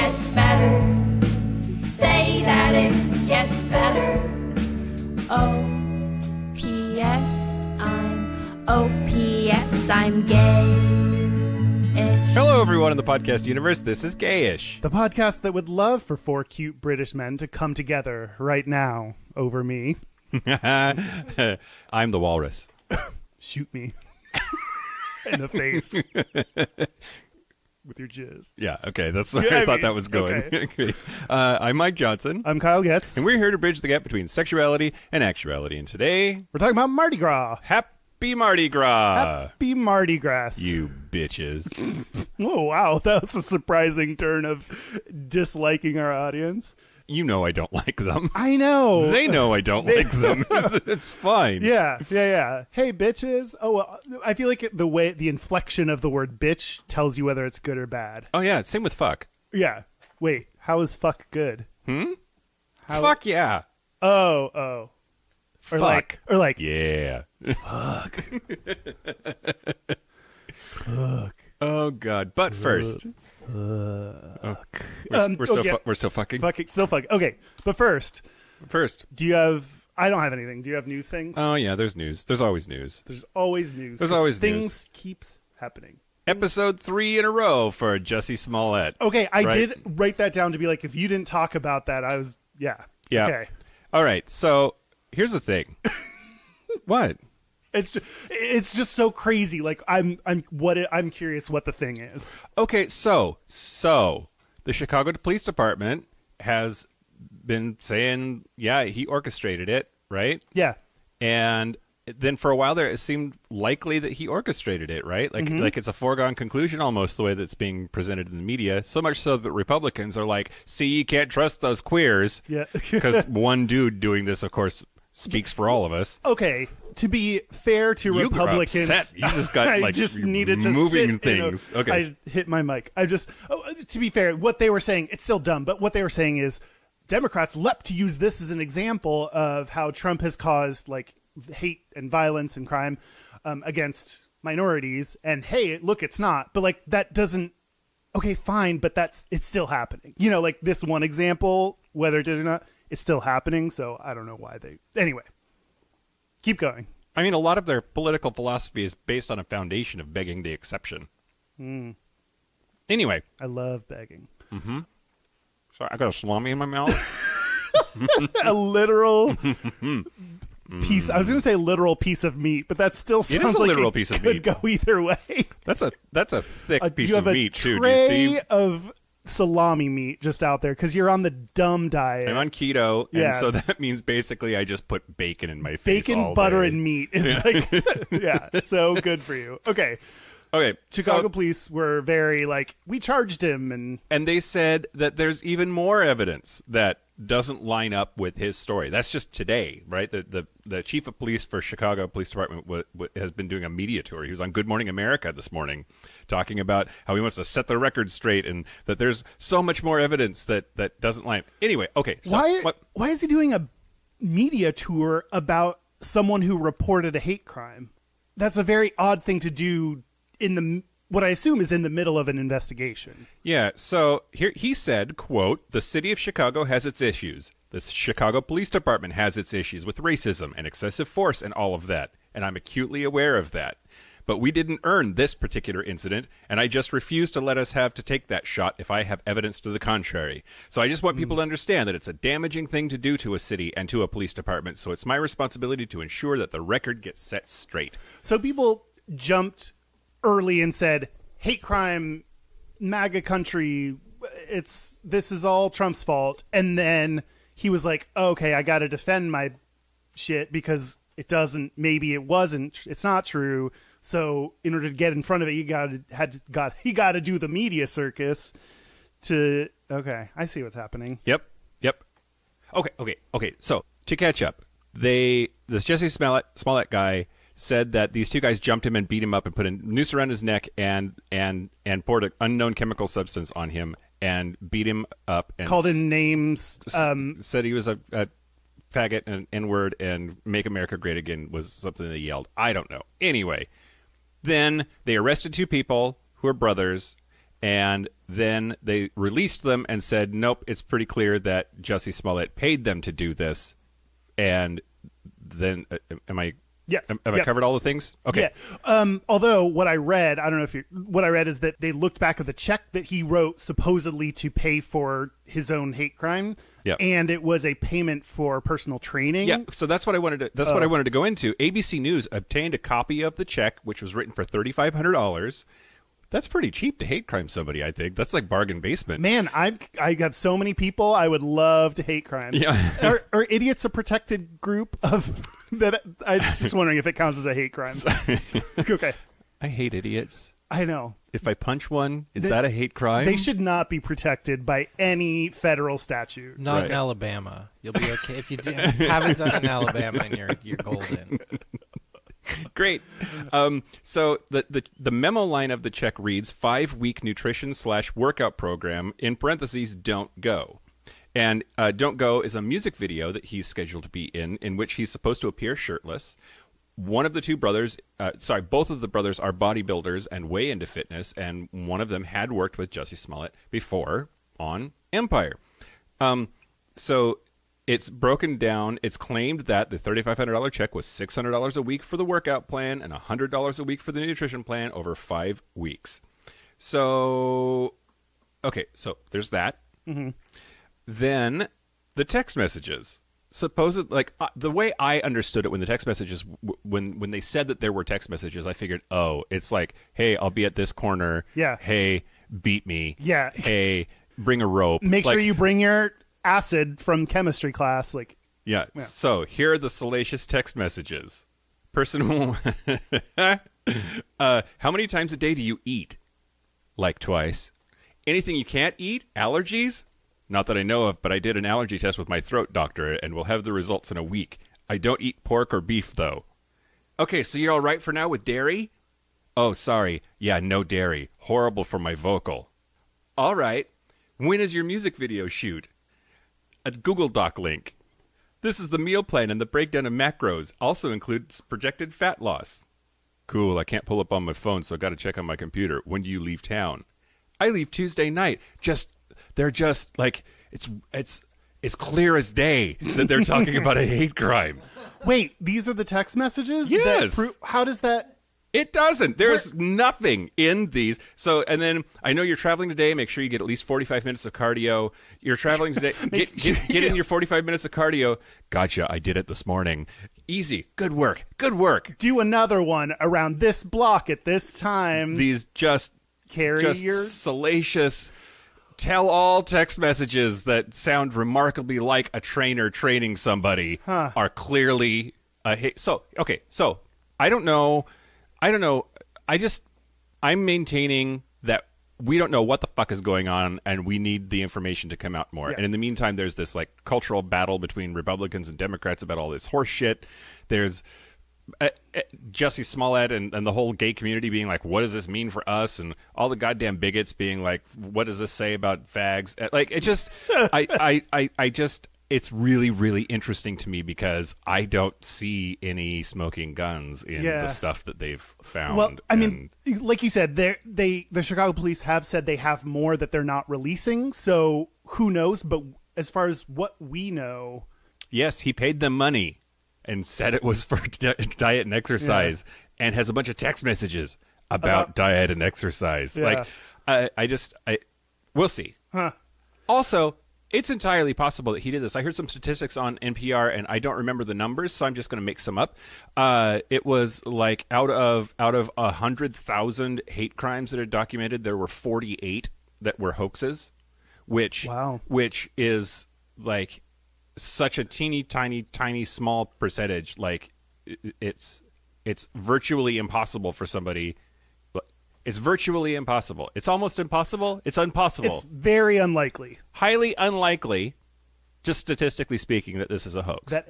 gets better. Say that it gets better. O.P.S. I'm gay-ish. Hello, everyone in the podcast universe. This is Gayish. The podcast that would love for four cute British men to come together right now over me. I'm the walrus. Shoot me in the face with your jizz. Yeah, okay, that's where I thought that was going. Okay. I'm Mike Johnson. I'm Kyle Getz. And we're here to bridge the gap between sexuality and actuality. And today, We're talking about Mardi Gras. Happy Mardi Gras. Happy Mardi Gras. You bitches. Oh, wow. That was a surprising turn of disliking our audience. You know I don't like them. I know. They know I don't like them. It's fine. Yeah. Hey, bitches. Oh, well, I feel like the inflection of the word bitch tells you whether it's good or bad. Oh, yeah, same with fuck. Yeah. Wait, how is fuck good? Fuck yeah. Oh. Fuck. Or like, Yeah. fuck. Oh, God. But first. Fuck. We're still fucking. Still fucking. Okay, but first, First. do you have... I don't have anything. Do you have news things? Oh, yeah, there's news. There's always news. There's always news. There's 'cause always things news. keeps happening. Episode 3 in a row for Jussie Smollett. Okay, I Right. did write that down to be like, if you didn't talk about that, I was... Yeah. Yeah. Okay. All right, so here's the thing. What? It's just so crazy. Like, I'm curious what the thing is. Okay, so the Chicago Police Department has been saying, yeah, he orchestrated it, right? Yeah. And then for a while there, it seemed likely that he orchestrated it, right? Like it's a foregone conclusion almost the way that's being presented in the media. So much so that Republicans are like, see, you can't trust those queers. Yeah. Because one dude doing this, of course, speaks for all of us. Okay, to be fair to You got Republicans, upset. You just got, I like, just needed to moving sit things. Okay. I hit my mic. To be fair, what they were saying, it's still dumb, but what they were saying is Democrats leapt to use this as an example of how Trump has caused like hate and violence and crime against minorities. And hey, look, it's not. But like that doesn't. Okay, fine, but it's still happening. You know, like this one example, whether it did or not, it's still happening. So I don't know why they. Anyway, keep going. I mean, a lot of their political philosophy is based on a foundation of begging the exception. Anyway. I love begging. Sorry, I got a salami in my mouth. A literal piece. I was going to say literal piece of meat, but that still sounds It is a like literal it piece of could meat. go either way. That's a thick piece you have of meat, a too. Do tray you see? of salami meat just out there because you're on the dumb diet. I'm on keto, and Yeah. so that means basically I just put bacon in my face Bacon, all butter, day. and meat is like, yeah, so good for you. Okay. Okay, Chicago so, police were very like, we charged him, and they said that there's even more evidence that doesn't line up with his story. That's just today, right? The chief of police for Chicago Police Department has been doing a media tour. He was on Good Morning America this morning talking about how he wants to set the record straight and that there's so much more evidence that doesn't line up. Anyway, okay. So why is he doing a media tour about someone who reported a hate crime? That's a very odd thing to do in what I assume is in the middle of an investigation. Yeah, so here he said, quote, "The city of Chicago has its issues. The Chicago Police Department has its issues with racism and excessive force and all of that, and I'm acutely aware of that. But we didn't earn this particular incident, and I just refuse to let us have to take that shot if I have evidence to the contrary. So I just want people to understand that it's a damaging thing to do to a city and to a police department, so it's my responsibility to ensure that the record gets set straight." So people jumped early and said, hate crime, MAGA country, this is all Trump's fault. And then he was like, okay, I got to defend my shit because it's not true. So in order to get in front of it, he got to do the media circus okay, I see what's happening. Yep. Okay. So to catch up, this Jussie Smollett guy said that these two guys jumped him and beat him up and put a noose around his neck and poured an unknown chemical substance on him and beat him up and called him names. Said he was a faggot and an N-word and "Make America Great Again" was something they yelled. I don't know. Anyway, then they arrested two people who are brothers, And then they released them and said, nope, it's pretty clear that Jussie Smollett paid them to do this. And then, am I... Yes. Have I covered all the things? Okay. Yeah. Although what I read, I don't know if what I read is that they looked back at the check that he wrote supposedly to pay for his own hate crime. Yeah. And it was a payment for personal training. Yeah. So that's what I wanted to. That's what I wanted to go into. ABC News obtained a copy of the check, which was written for $3,500. That's pretty cheap to hate crime somebody. I think that's like bargain basement. Man, I have so many people I would love to hate crime. Yeah. Are idiots a protected group of that? I'm just wondering if it counts as a hate crime. Okay. I hate idiots. I know. If I punch one, is that a hate crime? They should not be protected by any federal statute. Not Right. in Alabama. You'll be okay if you haven't done it in Alabama, and you're golden. Great. So the memo line of the check reads 5-week nutrition/workout program in parentheses don't go. And Don't Go is a music video that he's scheduled to be in which he's supposed to appear shirtless. One of the two brothers, both of the brothers are bodybuilders and way into fitness, and one of them had worked with Jussie Smollett before on Empire. So it's broken down. It's claimed that the $3,500 check was $600 a week for the workout plan and $100 a week for the nutrition plan over 5 weeks. So, okay, so there's that. Mm-hmm. Then the text messages. The way I understood it when the text messages, when they said that there were text messages, I figured, oh, it's like, hey, I'll be at this corner. Yeah. Hey, beat me. Yeah. Hey, bring a rope. Make sure you bring your acid from chemistry class. Yeah. So here are the salacious text messages. Person, how many times a day do you eat? Like twice. Anything you can't eat? Allergies? Not that I know of, but I did an allergy test with my throat doctor, and we'll have the results in a week. I don't eat pork or beef, though. Okay, so you're all right for now with dairy? Oh, sorry. Yeah, no dairy. Horrible for my vocal. All right. When is your music video shoot? A Google Doc link. This is the meal plan and the breakdown of macros. Also includes projected fat loss. Cool, I can't pull up on my phone, so I got to check on my computer. When do you leave town? I leave Tuesday night. They're just like, it's clear as day that they're talking about a hate crime. Wait, these are the text messages? Yes. How does that... It doesn't. There's nothing in these. So, and then I know you're traveling today. Make sure you get at least 45 minutes of cardio. You're traveling today. Get in your 45 minutes of cardio. Gotcha. I did it this morning. Easy. Good work. Good work. Do another one around this block at this time. These just salacious tell-all text messages that sound remarkably like a trainer training somebody are clearly a hate. So I don't know. I'm maintaining that we don't know what the fuck is going on, and we need the information to come out more. Yeah. And in the meantime, there's this like cultural battle between Republicans and Democrats about all this horse shit. There's Jussie Smollett and the whole gay community being like, what does this mean for us? And all the goddamn bigots being like, what does this say about fags? Like, it just, I just, it's really, really interesting to me because I don't see any smoking guns in the stuff that they've found. Well, I mean, like you said, the Chicago police have said they have more that they're not releasing. So who knows? But as far as what we know, yes, he paid them money and said it was for diet and exercise, and has a bunch of text messages about diet and exercise. Yeah. Like, we'll see. Huh. Also, it's entirely possible that he did this. I heard some statistics on NPR, and I don't remember the numbers, so I'm just going to make some up. It was like out of 100,000 hate crimes that are documented, there were 48 that were hoaxes, which is like such a teeny tiny small percentage. Like it's virtually impossible for somebody. It's virtually impossible. It's almost impossible. It's impossible. it's very unlikely Highly unlikely, just statistically speaking, that this is a hoax. that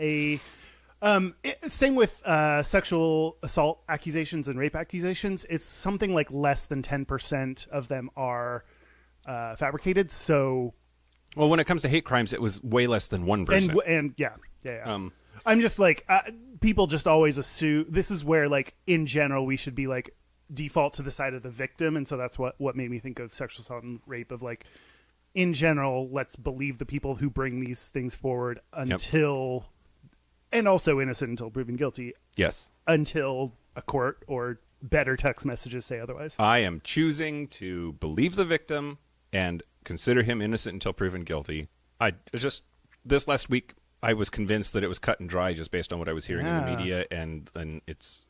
same with sexual assault accusations and rape accusations. It's something like less than 10% of them are fabricated. So, well, when it comes to hate crimes, it was way less than 1%. and yeah. I'm just like, people just always assume this is where, like, in general, we should be like, default to the side of the victim, and so that's what made me think of sexual assault and rape, of like, in general, let's believe the people who bring these things forward until, and also innocent until proven guilty. Yes. Until a court or better text messages say otherwise. I am choosing to believe the victim and consider him innocent until proven guilty. This last week, I was convinced that it was cut and dry just based on what I was hearing in the media, and it's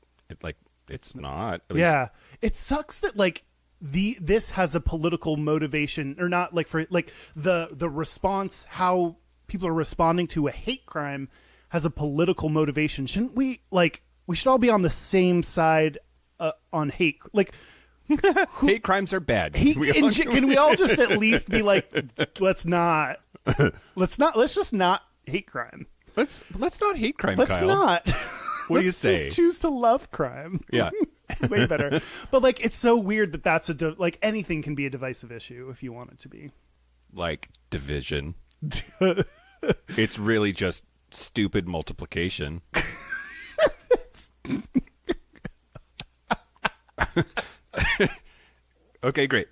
not. At least. It sucks that like this has a political motivation, or not, like, for like the response, how people are responding to a hate crime has a political motivation. Shouldn't we, like, we should all be on the same side on hate, like. Hate crimes are bad. Can we all just at least be like, let's just not hate crime. Let's not hate crime, Let's Kyle. not. What do you Let's say? just choose to love crime. Yeah. Way better. But like, it's so weird that that's like anything can be a divisive issue if you want it to be. Like division. It's really just stupid multiplication. Okay, great.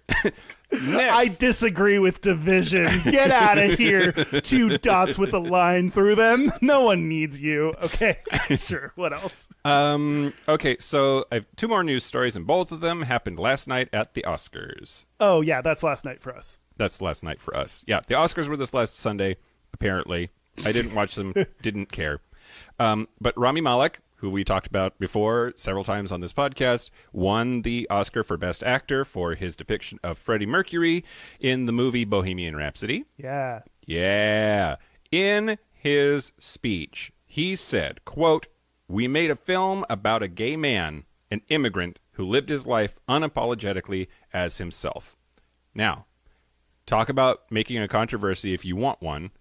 Next. I disagree with division. Get out of here. 2 dots with a line through them. No one needs you. Okay, sure. What else? Okay, so I have 2 more news stories, and both of them happened last night at the Oscars. Oh, yeah, that's last night for us. That's last night for us. Yeah, the Oscars were this last Sunday, apparently. I didn't watch them, didn't care. But Rami Malek, who we talked about before several times on this podcast, won the Oscar for Best Actor for his depiction of Freddie Mercury in the movie Bohemian Rhapsody. Yeah. Yeah. In his speech, he said, quote, "We made a film about a gay man, an immigrant who lived his life unapologetically as himself." Now, talk about making a controversy if you want one.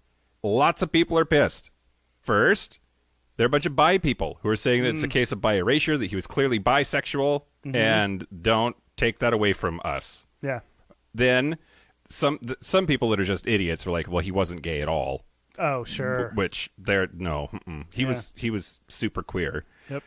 Lots of people are pissed. First, there are a bunch of bi people who are saying that it's a case of bi erasure, that he was clearly bisexual, and don't take that away from us. Yeah. Then some people that are just idiots are like, well, he wasn't gay at all. Oh, sure. Which he was super queer. Yep.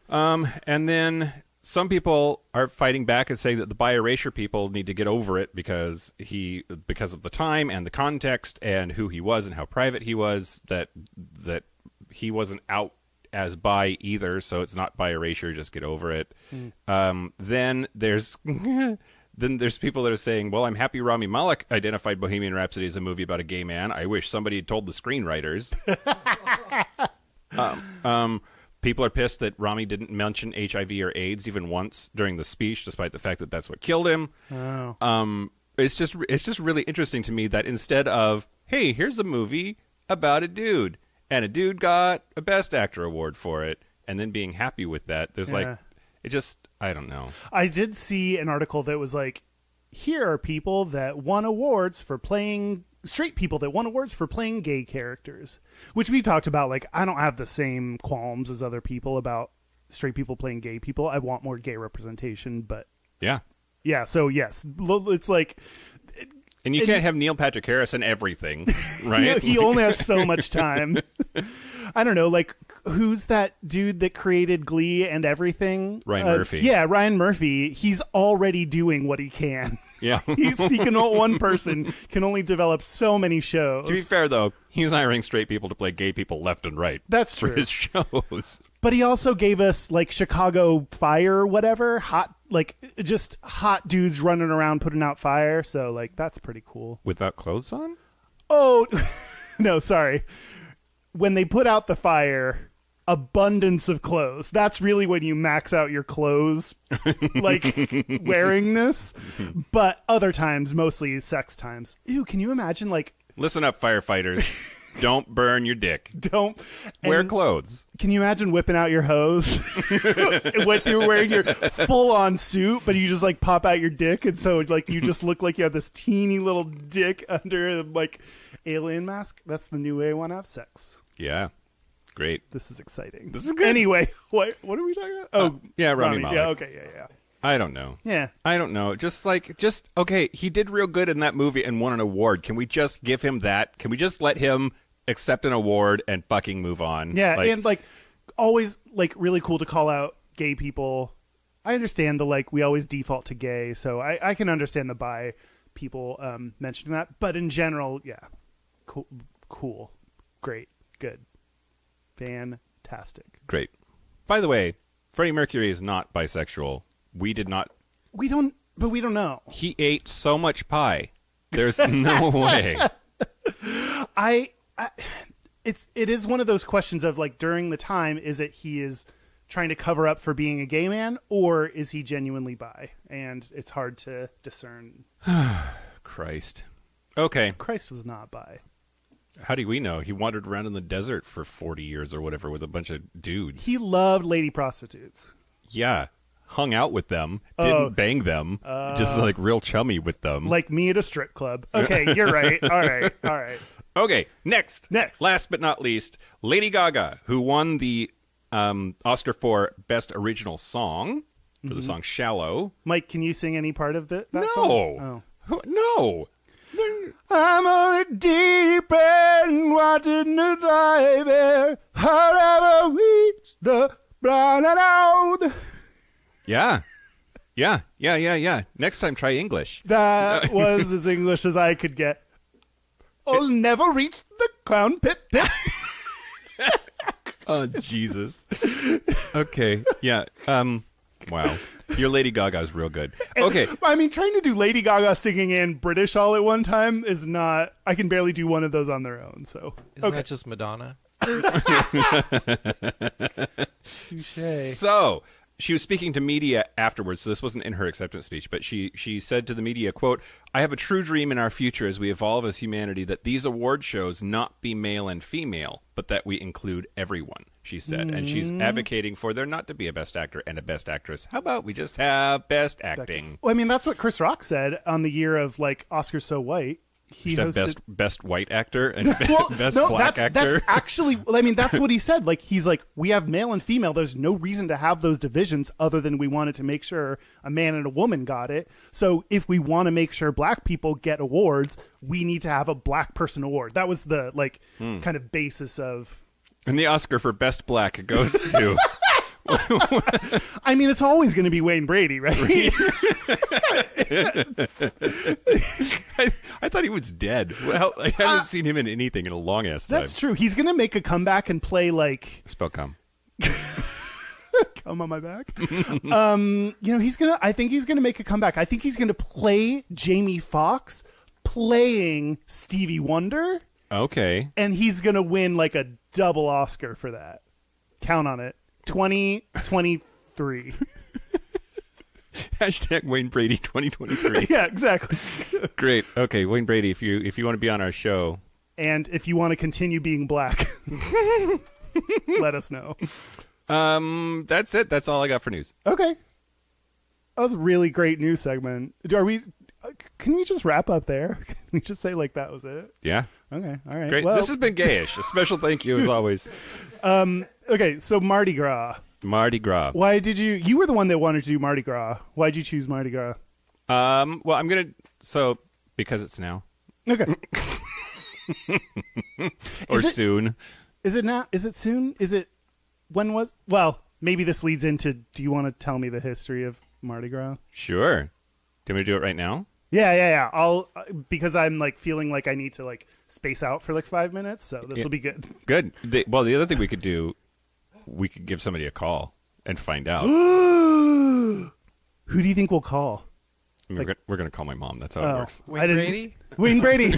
And then some people are fighting back and saying that the bi erasure people need to get over it because of the time and the context and who he was and how private he was, that he wasn't out as bi either, so it's not bi erasure, just get over it. Then there's people that are saying, well, I'm happy Rami Malek identified Bohemian Rhapsody as a movie about a gay man. I wish somebody had told the screenwriters. People are pissed that Rami didn't mention HIV or AIDS even once during the speech, despite the fact that that's what killed him. Oh. It's just really interesting to me that instead of, hey, here's a movie about a dude, and a dude got a Best Actor award for it, and then being happy with that, there's I don't know. I did see an article that was like, here are people that won awards for playing, straight people that won awards for playing gay characters, which we talked about. Like, I don't have the same qualms as other people about straight people playing gay people. I want more gay representation, but yeah. So yes, it's like, and you can't have Neil Patrick Harris in everything, right? he only has so much time. I don't know, like, who's that dude that created Glee and everything? Ryan Murphy. Yeah, Ryan Murphy. He's already doing what he can. Yeah. One person can only develop so many shows. To be fair, though, he's hiring straight people to play gay people left and right. That's for true. his shows. But he also gave us, like, Chicago Fire or whatever, just hot dudes running around putting out fire. So, like, that's pretty cool. Without clothes on? Oh, no, sorry. When they put out the fire, abundance of clothes. That's really when you max out your clothes, like, wearingness. But other times, mostly sex times. Ew, can you imagine, like... Listen up, firefighters. Don't burn your dick. Don't. Wear clothes. Can you imagine whipping out your hose when you're wearing your full-on suit, but you just, like, pop out your dick, and so, like, you just look like you have this teeny little dick under, like, alien mask? That's the new way I want to have sex. Yeah. Great. This is exciting. This is good. Anyway, what are we talking about? Oh, yeah, Rami Malek. Yeah, okay, yeah. I don't know. Yeah. I don't know. Okay, he did real good in that movie and won an award. Can we just give him that? Can we just let him accept an award and fucking move on? Yeah, and, like, always, like, really cool to call out gay people I understand the like we always default to gay, so I can understand the bi people mentioning that. But in general, yeah, cool, great, good, fantastic. Great. By the way, Freddie Mercury is not bisexual. We don't know. He ate so much pie. There's no way. It is one of those questions of like during the time, is it he is trying to cover up for being a gay man, or is he genuinely bi? And it's hard to discern. Christ. Okay. Christ was not bi. How do we know? He wandered around in the desert for 40 years or whatever with a bunch of dudes. He loved lady prostitutes. Yeah. Hung out with them. Didn't bang them. Just like real chummy with them. Like me at a strip club. Okay, you're right. All right. Okay, next. Last but not least, Lady Gaga, who won the Oscar for Best Original Song for the song Shallow. Mike, can you sing any part of that No. song? Oh. No. I'm on the deep end, watching the dive air, however reach the blind and out. Yeah. Next time, try English. That was as English as I could get. I'll never reach the crown pit. Oh, Jesus. Okay, yeah. Wow. Your Lady Gaga is real good. Okay. I mean, trying to do Lady Gaga singing and British all at one time is not... I can barely do one of those on their own, so... Isn't that just Madonna? Touché. So, she was speaking to media afterwards, so this wasn't in her acceptance speech, but she said to the media, quote, "I have a true dream in our future as we evolve as humanity that these award shows not be male and female, but that we include everyone," she said. And she's advocating for there not to be a best actor and a best actress. How about we just have best acting? Well, I mean, that's what Chris Rock said on the year of, like, Oscars So White. He should have best white actor and best black actor. That's actually, I mean, that's what he said. Like, he's like, we have male and female. There's no reason to have those divisions other than we wanted to make sure a man and a woman got it. So if we want to make sure black people get awards, we need to have a black person award. That was the, like, kind of basis of... And the Oscar for best black goes to... I mean, it's always going to be Wayne Brady, right? I thought he was dead. Well, I haven't seen him in anything in a long ass time. That's true. He's going to make a comeback and play like Spell come. Come on my back. I think he's gonna make a comeback. I think he's gonna play Jamie Foxx playing Stevie Wonder. Okay. And he's gonna win like a double Oscar for that. Count on it. 2023. Hashtag Wayne Brady 2023. Yeah, exactly. Great. Okay, Wayne Brady, if you want to be on our show, and if you want to continue being black, let us know. That's it. That's all I got for news. Okay. That was a really great news segment. Can we just wrap up there? Can we just say like that was it? Yeah. Okay. All right. Great. Well, this has been Gayish. A special thank you as always. Okay, so Mardi Gras. Mardi Gras. Why did you were the one that wanted to do Mardi Gras. Why did you choose Mardi Gras? Well, because it's now. Okay. Or soon. Is it now? Is it soon? Is it when was? Well, maybe this leads into, do you want to tell me the history of Mardi Gras? Sure. Do you want me to do it right now? Yeah. I'll because I'm like feeling like I need to like space out for like 5 minutes, so this will be good. Good. The other thing we could do, we could give somebody a call and find out. Who do you think we'll call? We're going to call my mom. That's how it works. Wayne Brady? Wayne Brady.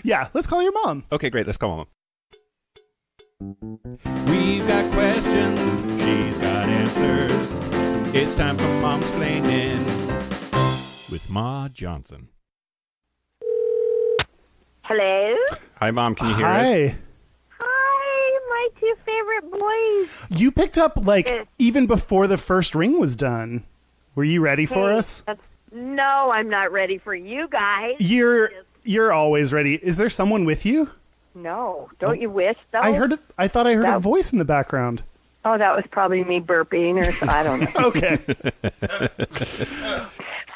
Yeah, let's call your mom. Okay, great. Let's call mom. We've got questions. She's got answers. It's time for Momsplaining with Ma Johnson. Hello? Hi, Mom. Can you hear us? Hi, my two favorite boys. You picked up even before the first ring was done. Were you ready for us? No, I'm not ready for you guys. You're always ready. Is there someone with you? No, don't you wish so? I thought I heard a voice in the background. Oh, that was probably me burping or I don't know. Okay.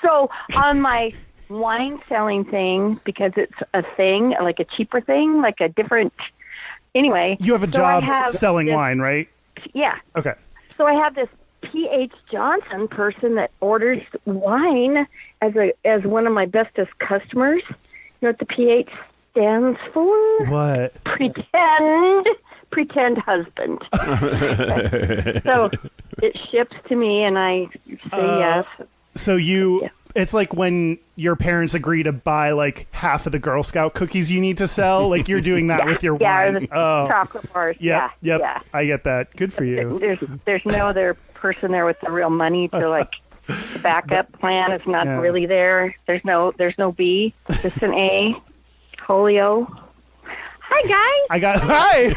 So on my wine selling thing, because it's a thing, like a cheaper thing, like a different... Anyway. You have a job selling wine, right? Yeah. Okay. So I have this P.H. Johnson person that orders wine as one of my bestest customers. You know what the P.H. stands for? What? Pretend husband. So it ships to me, and I say yes. So it's like when your parents agree to buy like half of the Girl Scout cookies you need to sell. Like you're doing that with your wine. The chocolate bars. Yep. Yeah. I get that. Good for you. There's no other person there with the real money to like. The backup plan is not really there. There's no B. Just an A. Polio. Hi guys. Hi.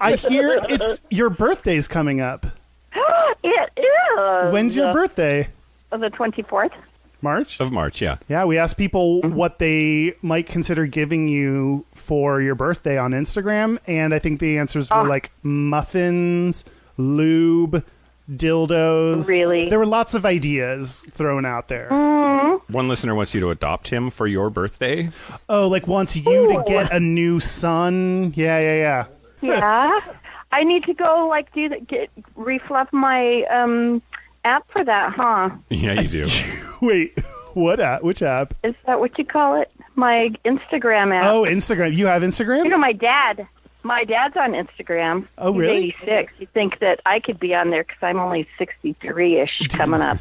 I hear it's your birthday's coming up. It is. When's your birthday? The 24th. March? Of March, yeah. Yeah, we asked people what they might consider giving you for your birthday on Instagram, and I think the answers were like muffins, lube, dildos. Really? There were lots of ideas thrown out there. One listener wants you to adopt him for your birthday. Oh, like wants you to get a new son? Yeah. Yeah. I need to go like refluff my app for that, huh? Yeah, you do. Wait, what app? Which app? Is that what you call it? My Instagram app. Oh, Instagram. You have Instagram? You know, my dad's on Instagram. Oh, He's really? 86. You'd think that I could be on there because I'm only 63-ish coming up.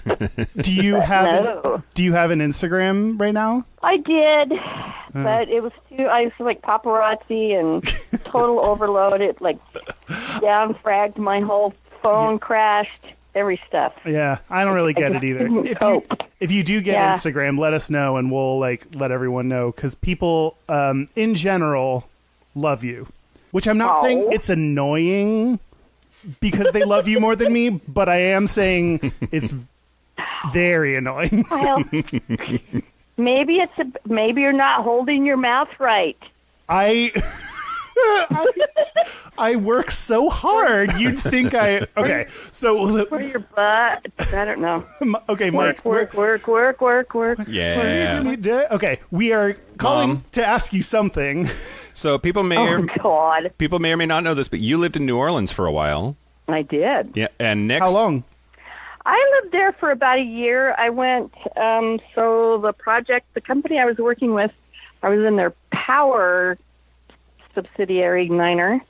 Do you have No. Do you have an Instagram right now? I did, but it was I was like paparazzi and total overload. It like down-fragged my whole phone, crashed, every stuff. Yeah, I don't really get it either. If you do get Instagram, let us know and we'll like let everyone know because people in general love you. Which I'm not saying it's annoying because they love you more than me, but I am saying it's very annoying. Well, maybe you're not holding your mouth right. I work so hard. You'd think okay. So For your butt. I don't know. okay, Mike. Work. Yeah. Okay, we are calling to ask you something. So people may God. people may or may not know this, but you lived in New Orleans for a while. I did. Yeah, and next How long? I lived there for about a year. I went, so the company I was working with, I was in their power subsidiary, Niner.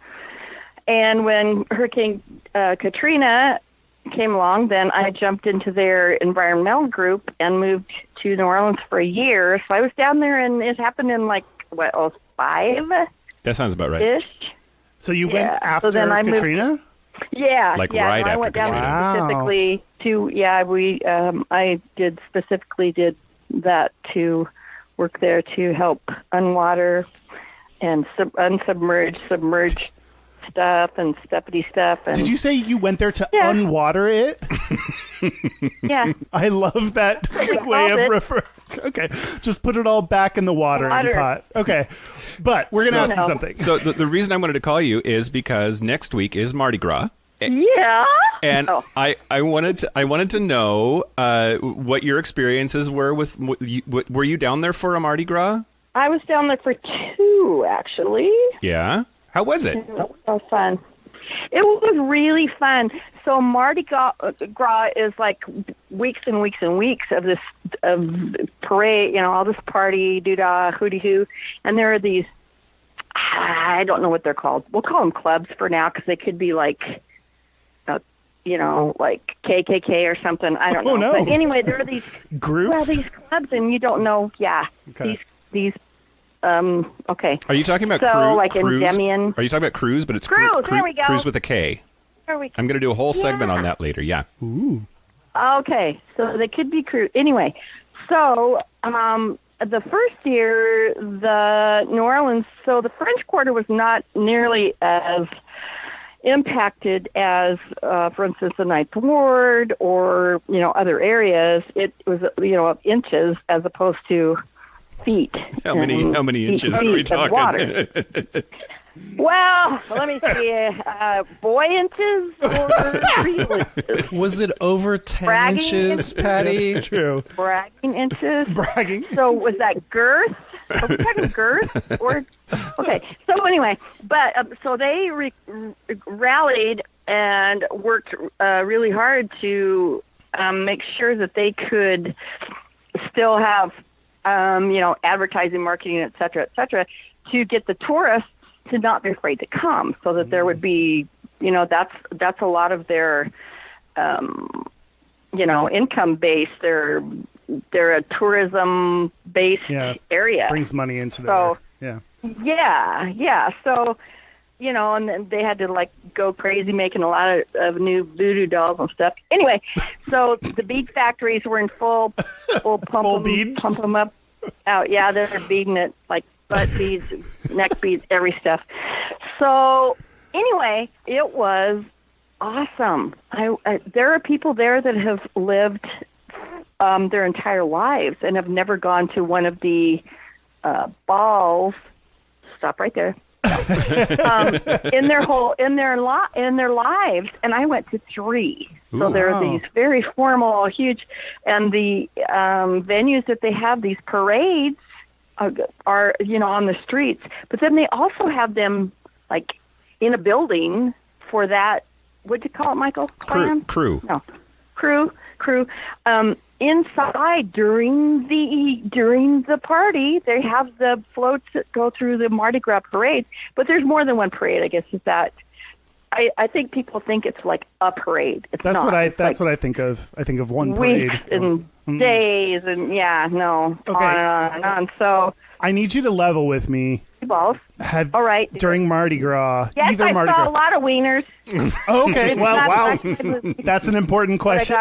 And when Hurricane Katrina came along, then I jumped into their environmental group and moved to New Orleans for a year. So I was down there, and it happened in 5? That sounds about right. Ish. So you went after then I Katrina? Yeah, Like yeah. right I after went down Katrina. Wow. specifically to I did that to work there to help unwater and submerge stuff and stuffity stuff. And Did you say you went there to unwater it? yeah, I love that way of referring. Okay, just put it all back in the watering pot. Okay, but we're gonna ask you something. So the reason I wanted to call you is because next week is Mardi Gras. yeah. And I wanted to know what your experiences were with. Were you down there for a Mardi Gras? I was down there for 2, actually. Yeah. How was it? It was fun. It was really fun. So Mardi Gras is like weeks and weeks and weeks of parade, all this party, doo-dah, hooty-hoo. And there are these, I don't know what they're called. We'll call them clubs for now because they could be like, like KKK or something. I don't know. No. But anyway, there are these Groups? Well, these clubs, and you don't know. Yeah. Okay. These. Okay. Are you talking about like cruise? Endymion? Are you talking about cruise? But it's Cruise, there we go. Cruise with a K. There we go. I'm going to do a whole segment on that later. Yeah. Ooh. Okay, so they could be cruise. Anyway, so the first year, the New Orleans, so the French Quarter was not nearly as impacted as, for instance, the Ninth Ward or, other areas. It was, inches as opposed to feet. How many inches are we talking? Water. Well, let me see. Boy inches or real inches? Was it over 10 Bragging inches, Patty? True. Bragging inches. Bragging. So was that girth? Are we talking girth? Or okay. So anyway, but so they rallied and worked really hard to make sure that they could still have, advertising, marketing, et cetera, to get the tourists to not be afraid to come, so that there would be, that's a lot of their, income base. They're a tourism-based area. Brings money into their, Yeah. So, and then they had to go crazy making a lot of new voodoo dolls and stuff. Anyway, so the bead factories were in full pump them up. Out, yeah, they're beading it like butt beads, neck beads, every stuff. So anyway, it was awesome. There are people there that have lived their entire lives and have never gone to one of the balls. Stop right there. in their lives, and I went to 3. So there are these very formal, huge, and the venues that they have, these parades are on the streets. But then they also have them in a building for that. What'd you call it, Michael? Clan? Crew. No, crew. Inside during the party, they have the floats that go through the Mardi Gras parade. But there's more than one parade, I guess. Is that? I think people think it's like a parade. It's that's not. what I think of. I think of one parade. Weeks and days and on and on and on. So I need you to level with me. Balls. All right. During Mardi Gras. Yes, either I Mardi saw Gras. a lot of wieners. Okay, well, wow. That's an important question.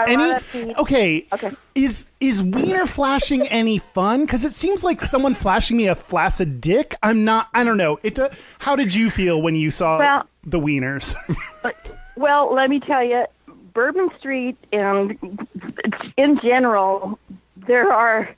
Okay. Is wiener flashing any fun? Because it seems like someone flashing me a flaccid dick. I don't know. How did you feel when you saw the wieners? Well, let me tell you, Bourbon Street and in general, there are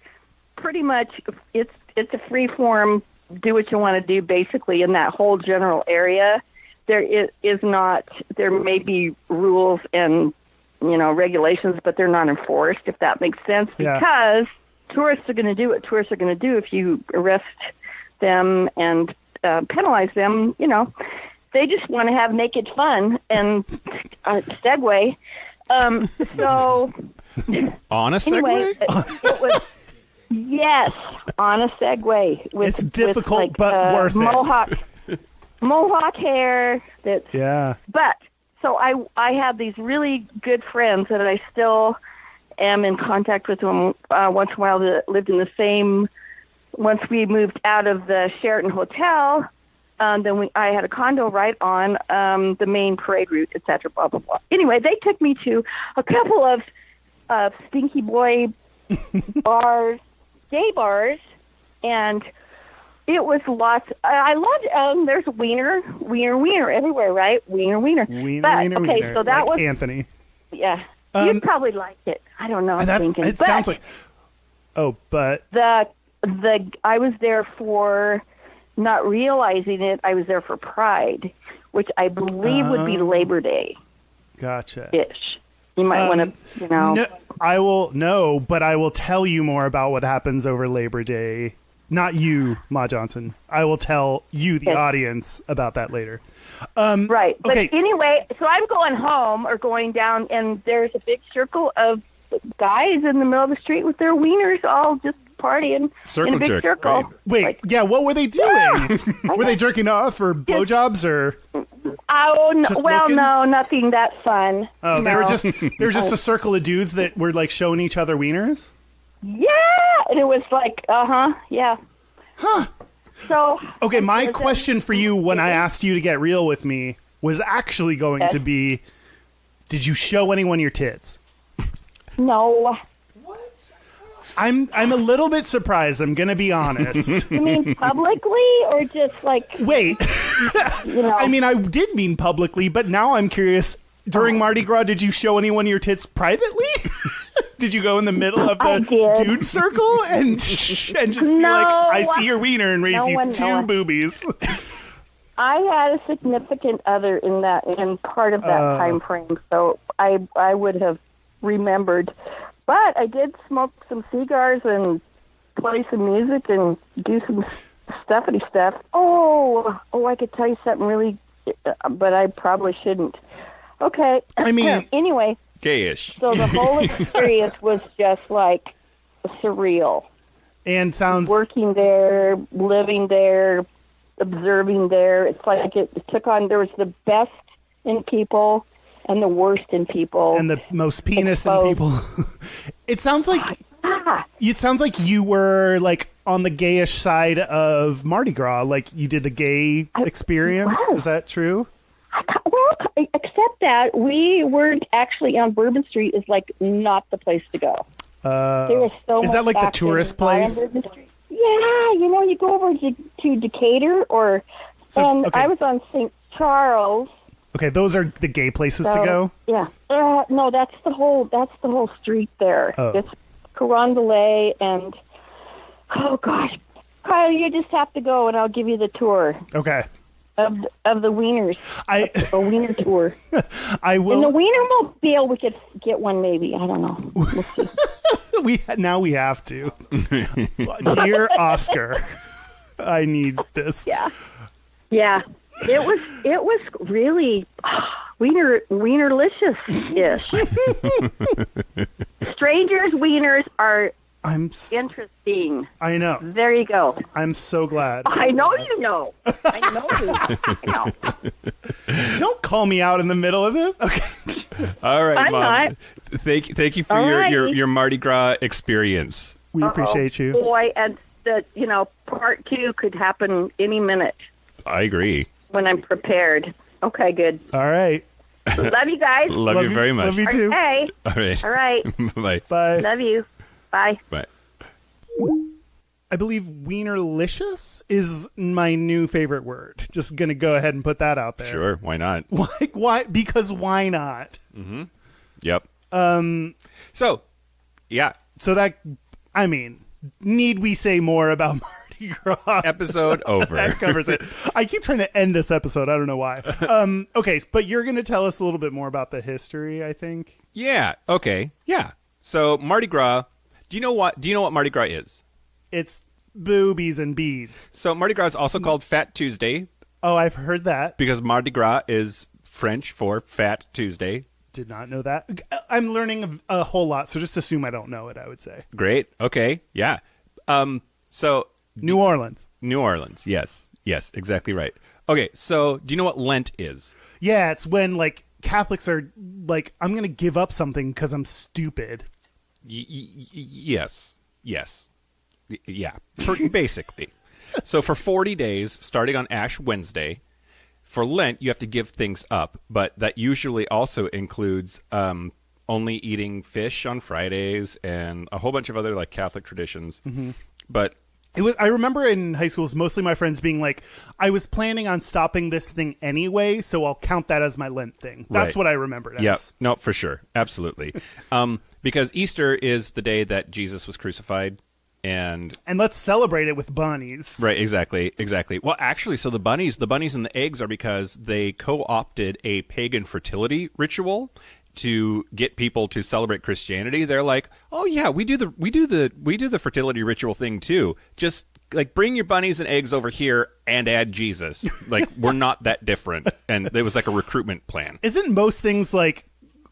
pretty much, it's a free form, do what you want to do, basically, in that whole general area. There is not, there may be rules and, regulations, but they're not enforced, if that makes sense, because tourists are going to do what tourists are going to do. If you arrest them and penalize them, they just want to have naked fun and segue. So on a segue? Anyway, it was... Yes, on a Segway. It's difficult, but worth it. Mohawk hair. But so I have these really good friends that I still am in contact with them once in a while that lived in the same. Once we moved out of the Sheraton Hotel, then I had a condo right on the main parade route, etc. Blah blah blah. Anyway, they took me to a couple of stinky boy bars. Gay bars, and it was lots. I loved. There's wiener everywhere, right? Wiener. So that was Anthony. Yeah, you'd probably like it. I don't know. I'm thinking. It sounds like. Oh, but the I was there for, not realizing it. I was there for Pride, which I believe would be Labor Day. Gotcha. Ish. You might want to, No, but I will tell you more about what happens over Labor Day. Not you, Ma Johnson. I will tell you, the audience, about that later. Right. But okay. Anyway, so I'm going home or going down, and there's a big circle of guys in the middle of the street with their wieners all just partying in a big circle. Right. Wait, what were they doing? Were they jerking off or blowjobs or? Oh no! Well, looking? No, nothing that fun. Oh, no. they were just a circle of dudes that were showing each other wieners. Yeah, and it was yeah. Huh. So okay, my question for you when I asked you to get real with me was actually going to be, did you show anyone your tits? No. I'm a little bit surprised. I'm gonna be honest. You mean publicly or just Wait. I mean, I did mean publicly, but now I'm curious. During Mardi Gras, did you show anyone your tits privately? Did you go in the middle of the dude circle and just be like, I see your wiener and raise you two boobies? I had a significant other in part of that time frame, so I would have remembered. But I did smoke some cigars and play some music and do some stuffity stuff. Oh, I could tell you something really, but I probably shouldn't. Okay. I mean- anyway, Gayish. so the whole experience was just like surreal. And sounds Working there, living there, observing there. It's like it took on, there was the best in people and the worst in people. and the most penis in Exposed. people. It sounds like you were like on the gayish side of Mardi Gras, like you did the gay experience. was. Is that true? Well, except that we weren't actually on Bourbon Street is like not the place to go. There was so Is much that like the action tourist on place? Bourbon Street. Yeah, you go over to Decatur or, So, okay. I was on St. Charles. Okay, those are the gay places to So, go. Yeah. No, that's the whole street there. Oh. It's Carondelet and oh gosh, Kyle, you just have to go and I'll give you the tour Okay, of the wieners. A wiener tour. I In the will. Wienermobile, we could get one maybe. I don't know. We'll see. We have to. Dear Oscar, I need this. Yeah. Yeah. It was really wienerlicious ish. Strangers' wieners are interesting. I know. There you go. I'm so glad. I know you know. I know. Don't call me out in the middle of this. Okay. All right, I'm Mom. not. Thank you for All your, righty. your Mardi Gras experience. We appreciate you. Boy, and part 2 could happen any minute I agree. when I'm prepared. Okay, good. All right. Love you guys. Love you very much. Love you too. Okay. All right. All right. Bye. Bye. Love you. Bye. Bye. I believe Wienerlicious is my new favorite word. Just gonna go ahead and put that out there. Sure. Why not? Why? Because why not? Yep. So, yeah. So that, I mean, need we say more about Mardi Gras? Episode over. That covers it. I keep trying to end this episode. I don't know why. Okay, but you're going to tell us a little bit more about the history, I think. Yeah. Okay. Yeah. So Mardi Gras. Do you know what Mardi Gras is? It's boobies and beads. So Mardi Gras is also called Fat Tuesday Oh, I've heard that. because Mardi Gras is French for Fat Tuesday. Did not know that. I'm learning a whole lot, so just assume I don't know it, I would say. Great. Okay. Yeah. So New Orleans. New Orleans. Yes. Yes. Exactly right. Okay. So do you know what Lent is? Yeah, it's when, like, Catholics are like, I'm going to give up something because I'm stupid. Yes. Yes. Yeah. Basically. So for 40 days, starting on Ash Wednesday, for Lent, you have to give things up, but that usually also includes only eating fish on Fridays and a whole bunch of other like Catholic traditions. But It was. I remember in high school, mostly my friends being like, I was planning on stopping this thing anyway, so I'll count that as my Lent thing. That's Right. what I remembered as. yeah, no, for sure. Absolutely. Because Easter is the day that Jesus was crucified. And let's celebrate it with bunnies. right, exactly. Well, actually, so the bunnies and the eggs are because they co-opted a pagan fertility ritual to get people to celebrate Christianity. They're like, "Oh yeah, we do the fertility ritual thing too. Just like bring your bunnies and eggs over here and add Jesus. Like we're not that different." And it was like a recruitment plan. Isn't most things like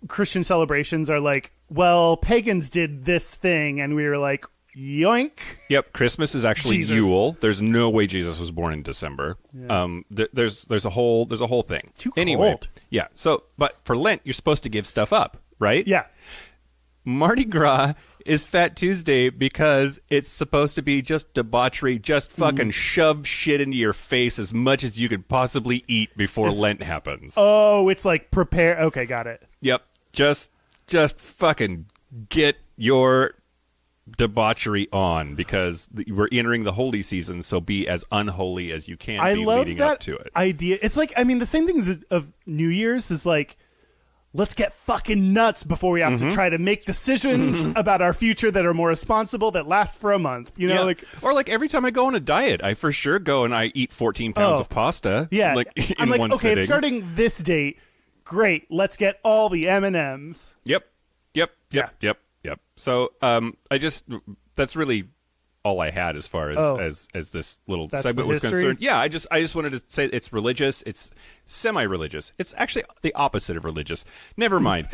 Christian celebrations are like, well, pagans did this thing, and we were like, yoink. Yep, Christmas is actually Jesus. Yule. There's no way Jesus was born in December. There's a whole thing. Too anyway, cold. yeah. So, but for Lent, you're supposed to give stuff up, right? Yeah. Mardi Gras is Fat Tuesday because it's supposed to be just debauchery, just fucking shove shit into your face as much as you could possibly eat before Lent happens. Oh, it's like prepare. Okay, got it. Yep, just fucking get your debauchery on because we're entering the holy season, so be as unholy as you can I be love leading that up to it. idea. It's like, I mean, the same thing of New Year's is like, let's get fucking nuts before we have to try to make decisions about our future that are more responsible, that last for a month. You know, Yeah. like, or like every time I go on a diet, I for sure go and I eat 14 pounds Oh. of pasta. yeah. like in I'm like, one okay, sitting. it's starting this date. Great. Let's get all the M&Ms. Yep. So that's really all I had as far as as this little That's segment the was history? concerned. Yeah, I just wanted to say it's religious. It's semi-religious. It's actually the opposite of religious. Never mind.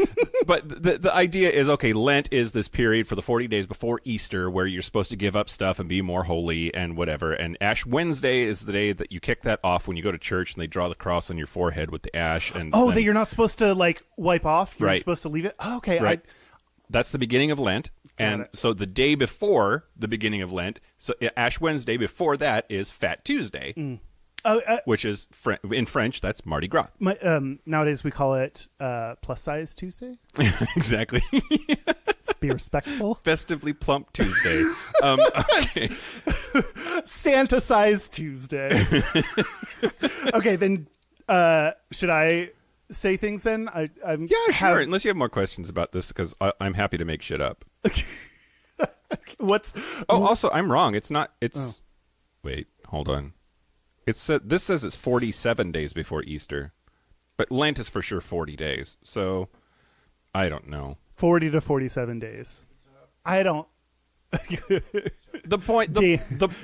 But the idea is, okay, Lent is this period for the 40 days before Easter where you're supposed to give up stuff and be more holy and whatever. And Ash Wednesday is the day that you kick that off when you go to church and they draw the cross on your forehead with the ash. And that you're not supposed to like wipe off. You're Right. supposed to leave it. Oh, okay. Right. That's the beginning of Lent. And it. so the day before the beginning of Lent, so Ash Wednesday before that is Fat Tuesday, which is in French, that's Mardi Gras. Nowadays we call it plus size Tuesday. Exactly. Let's be respectful. Festively plump Tuesday. Okay. Santa size Tuesday. Okay, then should I say things then? I'm Yeah, sure. Unless you have more questions about this, because I'm happy to make shit up. What's Also, I'm wrong. It's not. It's wait, hold on. This says it's 47 days before Easter, but Lent is for sure 40 days. So I don't know. 40 to 47 days. I don't. The point.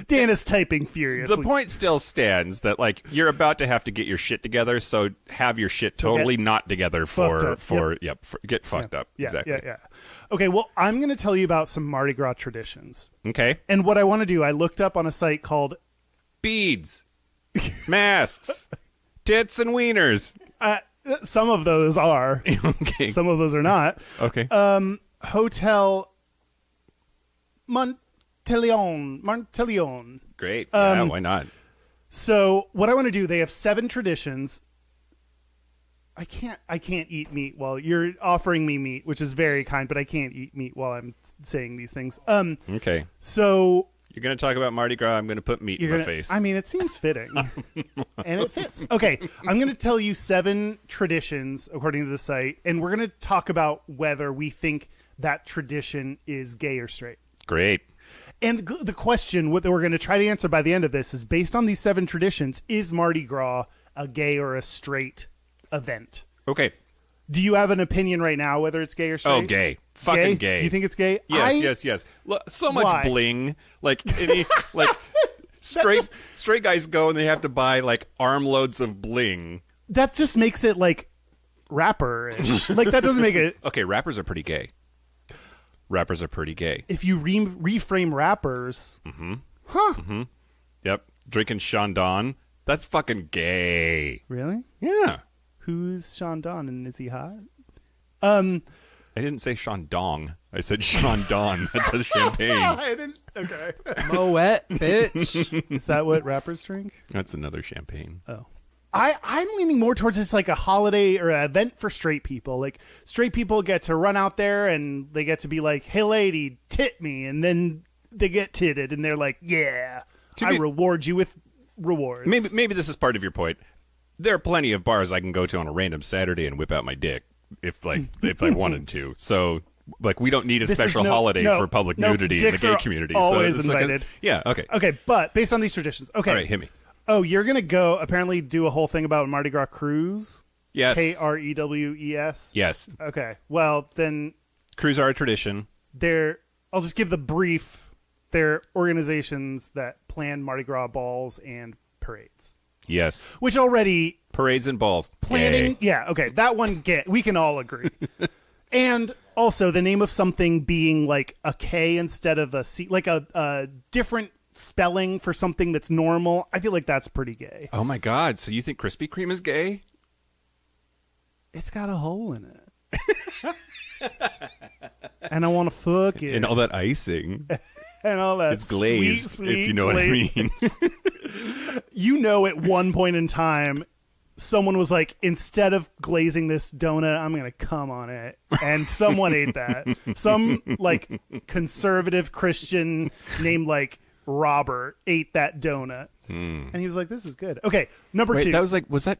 Dan is typing furiously. The point still stands that like you're about to have to get your shit together, so have your shit totally not together for get fucked up. Yeah, Exactly. Yeah. Okay, well, I'm going to tell you about some Mardi Gras traditions. Okay. And what I want to do, I looked up on a site called Beads, masks, tits, and wieners. some of those are. Okay. Some of those are not. Okay. Hotel Montelion. Great. Yeah. Why not? So what I want to do, they have 7 traditions. I can't eat meat while you're offering me meat, which is very kind, but I can't eat meat while I'm saying these things. Okay. So You're going to talk about Mardi Gras. I'm going to put meat in my face. I mean, it seems fitting. And it fits. Okay, I'm going to tell you 7 traditions according to the site, and we're going to talk about whether we think that tradition is gay or straight. Great. And the question, what we're going to try to answer by the end of this, is based on these 7 traditions, is Mardi Gras a gay or a straight event? Okay. Do you have an opinion right now whether it's gay or straight? Oh, gay. Fucking gay. You think it's gay? Yes. Look, so much Why? bling. Like any like straight guys go and they have to buy like armloads of bling. That just makes it like rapper-ish. Like that doesn't make it. Okay, rappers are pretty gay. Rappers are pretty gay. If you reframe rappers, Yep. Drinking Chandon. That's fucking gay. really? Yeah. Who's Sean Don and is he hot? I didn't say Chandong. I said Chandon. That's a champagne. I didn't. Okay. Moet, bitch. Is that what rappers drink? That's another champagne. Oh. I'm leaning more towards it's like a holiday or an event for straight people. Like straight people get to run out there and they get to be like, "Hey, lady, tit me," and then they get titted and they're like, "Yeah, I reward you with rewards." Maybe this is part of your point. There are plenty of bars I can go to on a random Saturday and whip out my dick if I wanted to. So like we don't need a special holiday for public nudity in the dicks gay are community. always so it's invited. Yeah. Okay. Okay, but based on these traditions, okay. All right. Hit me. Oh, you're gonna go apparently do a whole thing about Mardi Gras cruise. Yes. Krewes. Yes. Okay. Well, then Cruise are a tradition. I'll just give the brief. They're organizations that plan Mardi Gras balls and parades. Yes. Which already Parades and balls. planning. Gay. Yeah. Okay. That one we can all agree. And also the name of something being like a K instead of a C, like a different spelling for something that's normal. I feel like that's pretty gay. Oh my God! So you think Krispy Kreme is gay? It's got a hole in it. And I want to fuck it. And all that icing. And all that It's glazed, sweet if you know what I glaze. mean. You know, at one point in time, someone was like, instead of glazing this donut, I'm going to cum on it. And someone ate that. Some like conservative Christian named like Robert ate that donut. And he was like, this is good. Okay, number 2. Was that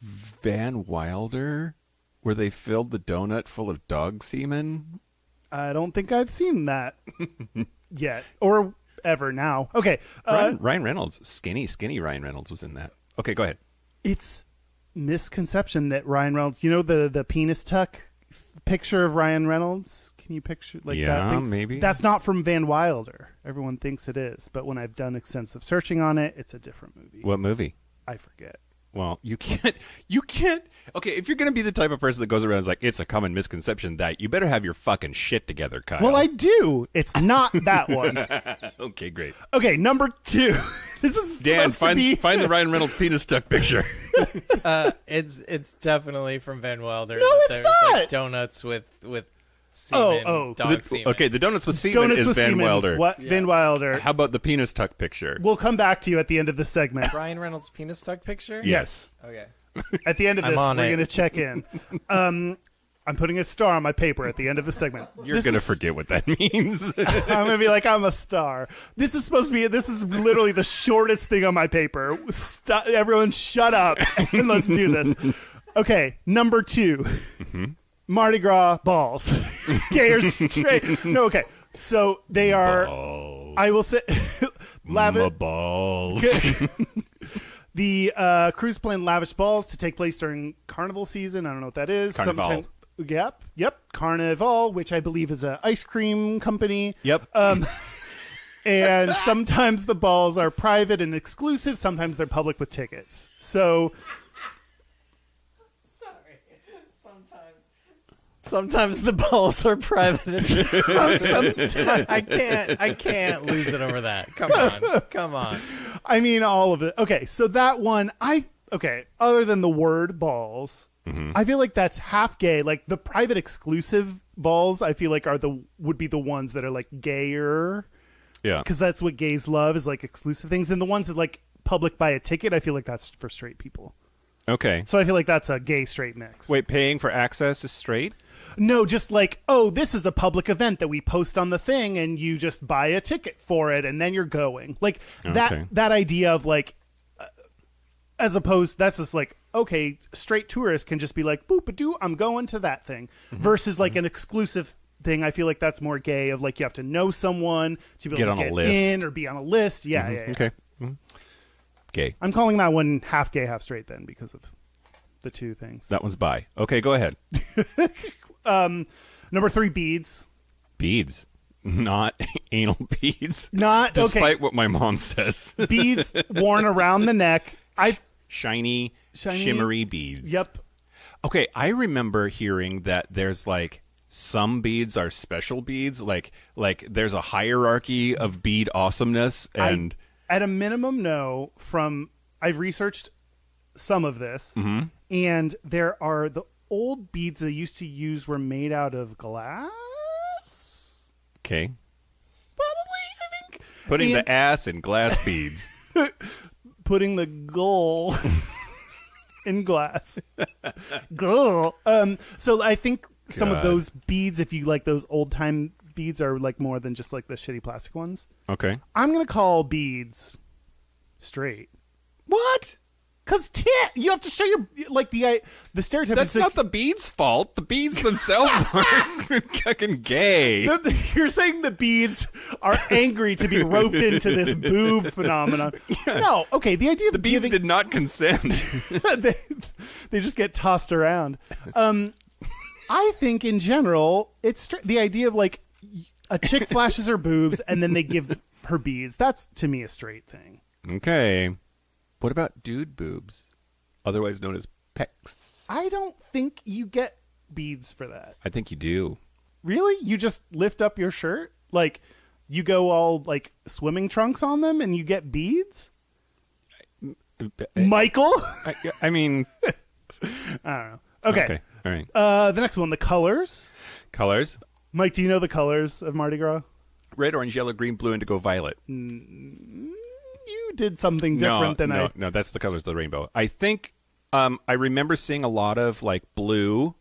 Van Wilder where they filled the donut full of dog semen? I don't think I've seen that yet or ever now. Okay. Ryan Reynolds, skinny Ryan Reynolds was in that. Okay, go ahead. It's misconception that Ryan Reynolds, you know, the penis tuck picture of Ryan Reynolds? Can you picture like Yeah, that thing? maybe. That's not from Van Wilder. Everyone thinks it is, but when I've done extensive searching on it, it's a different movie. What movie? I forget. Well, you can't. Okay, if you're going to be the type of person that goes around and is like, it's a common misconception that, you better have your fucking shit together, Kyle. Well, I do. It's not that one. Okay, great. Okay, number 2. This is Dan, supposed to be... find the Ryan Reynolds penis tuck picture. It's definitely from Van Wilder. No, that it's there's, not. Like, donuts with semen, dog semen. Okay, the donuts with semen Donuts is with Van semen. Wilder. What? Yeah. Van Wilder. How about the penis tuck picture? We'll come back to you at the end of the segment. Ryan Reynolds penis tuck picture? Yes. Okay. At the end of I'm this, we're on it. going to check in. I'm putting a star on my paper at the end of the segment. You're going to forget what that means. I'm going to be like, I'm a star. This is literally the shortest thing on my paper. Everyone shut up and let's do this. Okay, number 2. Mm-hmm. Mardi Gras balls. Gay or straight. No, okay. So they are, Balls. I will say, My balls. The cruise plan lavish balls to take place during carnival season. I don't know what that is. Carnival. Yep. Carnival, which I believe is an ice cream company. Yep. And sometimes the balls are private and exclusive. Sometimes they're public with tickets. So Sometimes the balls are private. I can't lose it over that. Come on. I mean, all of it. Okay, so that one, other than the word balls, I feel like that's half gay. Like the private exclusive balls, I feel like would be the ones that are like gayer. Yeah. Because that's what gays love is like exclusive things. And the ones that like public buy a ticket, I feel like that's for straight people. Okay. So I feel like that's a gay straight mix. Wait, paying for access is straight? No, just like, oh, this is a public event that we post on the thing and you just buy a ticket for it and then you're going. Like that idea of like, as opposed, that's just like, okay, straight tourists can just be like, boop-a-doo, I'm going to that thing. Versus like an exclusive thing, I feel like that's more gay of like you have to know someone to be able to get in or be on a list. Yeah. Okay. Gay. I'm calling that one half gay, half straight then because of the two things. That one's bi. Okay, go ahead. Number 3, beads. Beads. Not anal beads. Not Despite what my mom says. Beads worn around the neck. Shiny, shimmery beads. Yep. Okay, I remember hearing that there's like some beads are special beads. Like there's a hierarchy of bead awesomeness, and At a minimum, no. I've researched some of this, and there are the old beads they used to use were made out of glass. okay, Probably, I think. putting the ass in glass beads. Putting the goal in glass. Goal. So I think some of those beads, if you like those old time beads, are like more than just like the shitty plastic ones. Okay, I'm gonna call beads straight. what? Cause you have to show your like the stereotype. That's is like, not the beads' fault. The beads themselves aren't fucking gay. You're saying the beads are angry to be roped into this boob phenomenon. No, okay. The idea of The beads did not consent. they just get tossed around. I think in general, it's the idea of like a chick flashes her boobs and then they give her beads. That's to me a straight thing. Okay. What about dude boobs, otherwise known as pecs? I don't think you get beads for that. I think you do. Really? You just lift up your shirt? Like you go all like swimming trunks on them and you get beads? Michael? I mean, I don't know. Okay. All right. The next one, the colors. Colors: Mike, do you know the colors of Mardi Gras? red, orange, yellow, green, blue, indigo, violet. You did something different than I... No, that's the colors of the rainbow. I think I remember seeing a lot of like blue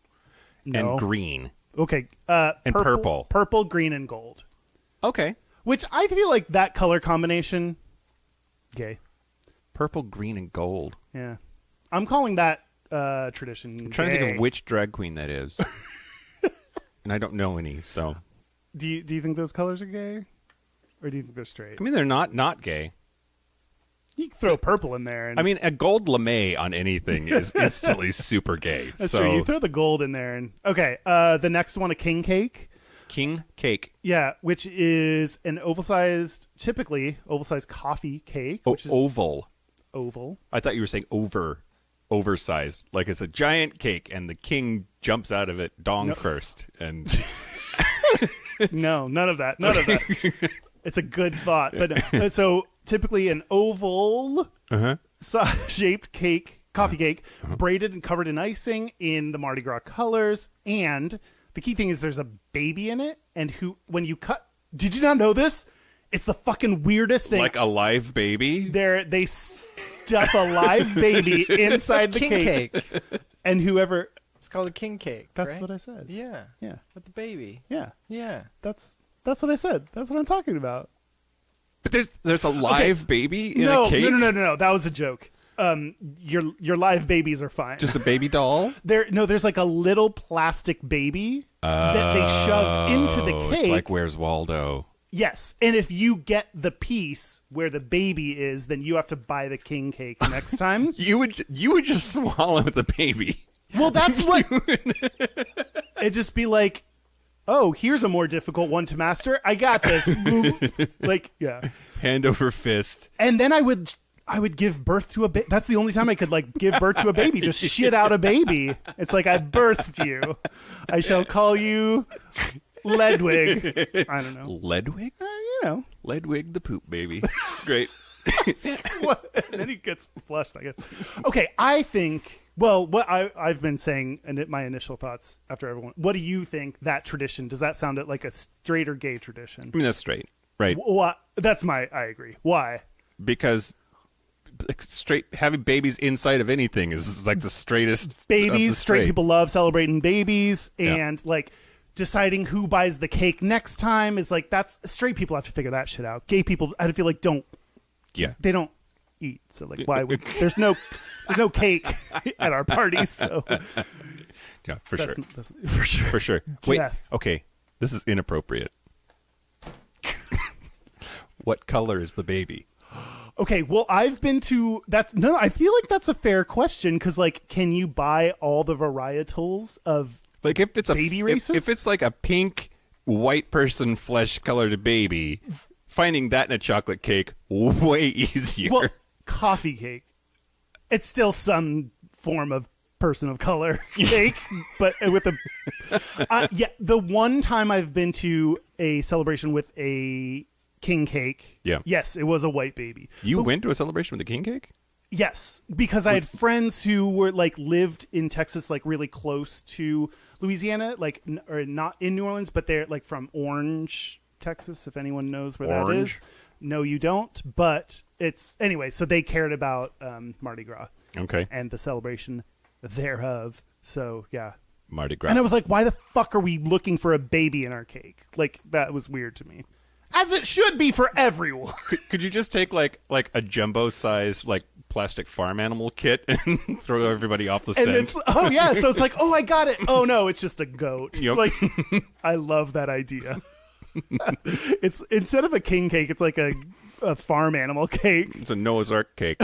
and green. Okay. And purple. Purple, green, and gold. Okay. Which I feel like that color combination, gay. Purple, green, and gold. Yeah. I'm calling that tradition I'm trying to gay. think of which drag queen that is. And I don't know any, so... Do you think those colors are gay? Or do you think they're straight? I mean, they're not gay. You can throw purple in there. And I mean, a gold lame on anything is instantly super gay. that's so... true. You throw the gold in there. And okay, the next one, a king cake. King cake. Yeah, which is an typically oval-sized coffee cake. Which is Oval. oval. I thought you were saying oversized. Like it's a giant cake, and the king jumps out of it first. And No, none of that. None of that. It's a good thought. But no. So typically an oval shaped cake, coffee cake, braided and covered in icing in the Mardi Gras colors. And the key thing is there's a baby in it. And when you cut, did you not know this? It's the fucking weirdest thing. like a live baby. They stuff a live baby inside the king cake. And whoever. It's called a king cake. That's right? what I said. Yeah. Yeah. With the baby. Yeah. Yeah. That's what I said. That's what I'm talking about. But there's a live baby in a cake? No. That was a joke. Your live babies are fine. Just a baby doll? There's like a little plastic baby that they shove into the cake. It's like Where's Waldo? Yes, and if you get the piece where the baby is, then you have to buy the king cake next time. You would just swallow the baby. Well, that's what it'd just be like. Oh, here's a more difficult one to master. I got this. Like, yeah. Hand over fist. And then I would give birth to a baby. That's the only time I could like give birth to a baby. Just shit out a baby. It's like I birthed you. I shall call you Ledwig. I don't know. Ledwig? You know. Ledwig the poop baby. Great. What? And then he gets flushed, I guess. Okay, I think. Well, what I've been saying, and my initial thoughts after everyone. What do you think that tradition? Does that sound like a straight or gay tradition? I mean, that's straight, right? I agree. Why? Because straight having babies inside of anything is like the straightest. Babies, of the straight people love celebrating babies, and like deciding who buys the cake next time is like that's straight people have to figure that shit out. Gay people, I feel like they don't eat, so like why would there's no cake at our parties, so yeah, for sure. Wait, Jeff. okay, this is inappropriate. What color is the baby? Okay, well, I've been to that's no. I feel like that's a fair question because, like, can you buy all the varietals of like if it's baby races? If it's like a pink white person flesh colored baby, finding that in a chocolate cake way easier. Well, coffee cake. It's still some form of person of color cake, but with a yeah. The one time I've been to a celebration with a king cake, yes, it was a white baby. You went to a celebration with a king cake? Yes, because I had friends who were like lived in Texas, like really close to Louisiana, like or not in New Orleans, but they're like from Orange, Texas. If anyone knows where that is. No, you don't, but it's anyway. So they cared about Mardi Gras, and the celebration thereof. So yeah, Mardi Gras. And I was like, why the fuck are we looking for a baby in our cake? Like that was weird to me, as it should be for everyone. Could you just take like a jumbo size like plastic farm animal kit and throw everybody off the scent? It's, oh yeah, so it's like, oh, I got it. Oh no, it's just a goat. Yep. Like, I love that idea. It's instead of a king cake, it's like a farm animal cake. It's a Noah's Ark cake.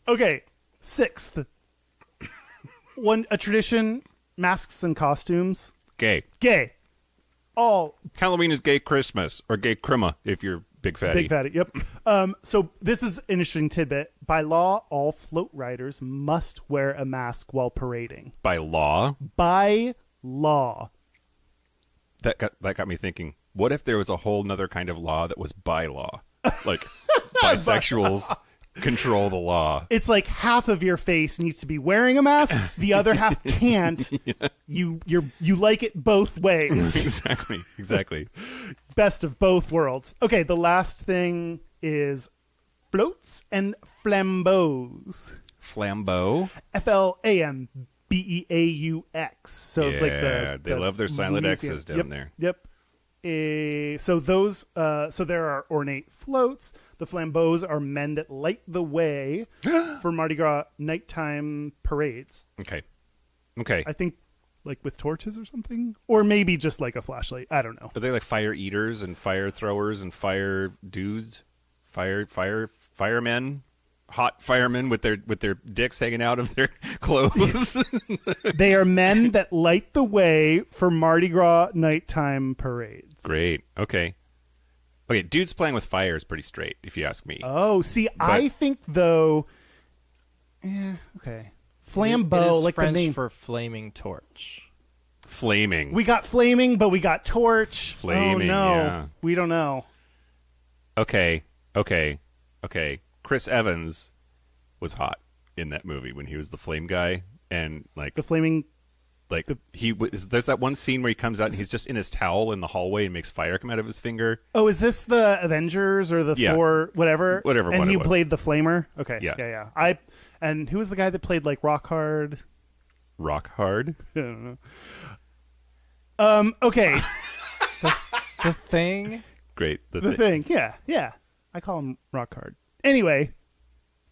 Okay, sixth. A tradition, masks and costumes. Gay. All Halloween is gay Christmas, or gay crema if you're big fatty. big fatty. Yep. So this is an interesting tidbit. By law, all float riders must wear a mask while parading. By law? By law. That got me thinking, what if there was a whole nother kind of law that was by law? Like bisexuals control the law. It's like half of your face needs to be wearing a mask, the other half can't. Yeah. You like it both ways. Exactly. Best of both worlds. Okay, the last thing is floats and flambeaux. Flambeau? FLAMBEAUX. So yeah, like they love their silent Louisiana. X's down there. Yep. So there are ornate floats. The flambeaux are men that light the way for Mardi Gras nighttime parades. Okay. I think like with torches or something, or maybe just like a flashlight. I don't know. Are they like fire eaters and fire throwers and fire dudes, firemen? hot firemen with their dicks hanging out of their clothes. They are men that light the way for Mardi Gras nighttime parades. Great. Okay, dudes playing with fire is pretty straight, if you ask me. Oh, see, I think though. Okay. Flambeau, It is like French the name. for flaming torch. Flaming. We got flaming, but we got torch. Flaming, Oh no, yeah. we don't know. Okay. Chris Evans was hot in that movie when he was the flame guy, and like The flaming. there's that one scene where he comes out and he's just in his towel in the hallway and makes fire come out of his finger. Oh, is this the Avengers or the Yeah. Thor? Whatever. Whatever And one he it was. played the flamer. Okay. Yeah. Yeah. And who was the guy that played like Rock Hard? Rock hard. I don't know. Okay. The Thing. Great. The thing. Yeah. I call him Rock Hard. Anyway,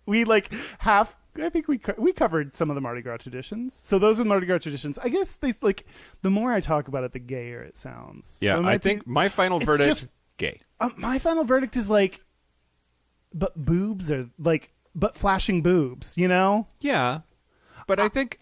we I think we covered some of the Mardi Gras traditions. So those are the Mardi Gras traditions. I guess they like the more I talk about it, the gayer it sounds. Yeah, So it I might think be- my final it's verdict just- gay. my final verdict is like, but boobs are like, but flashing boobs. You know? Yeah. But I think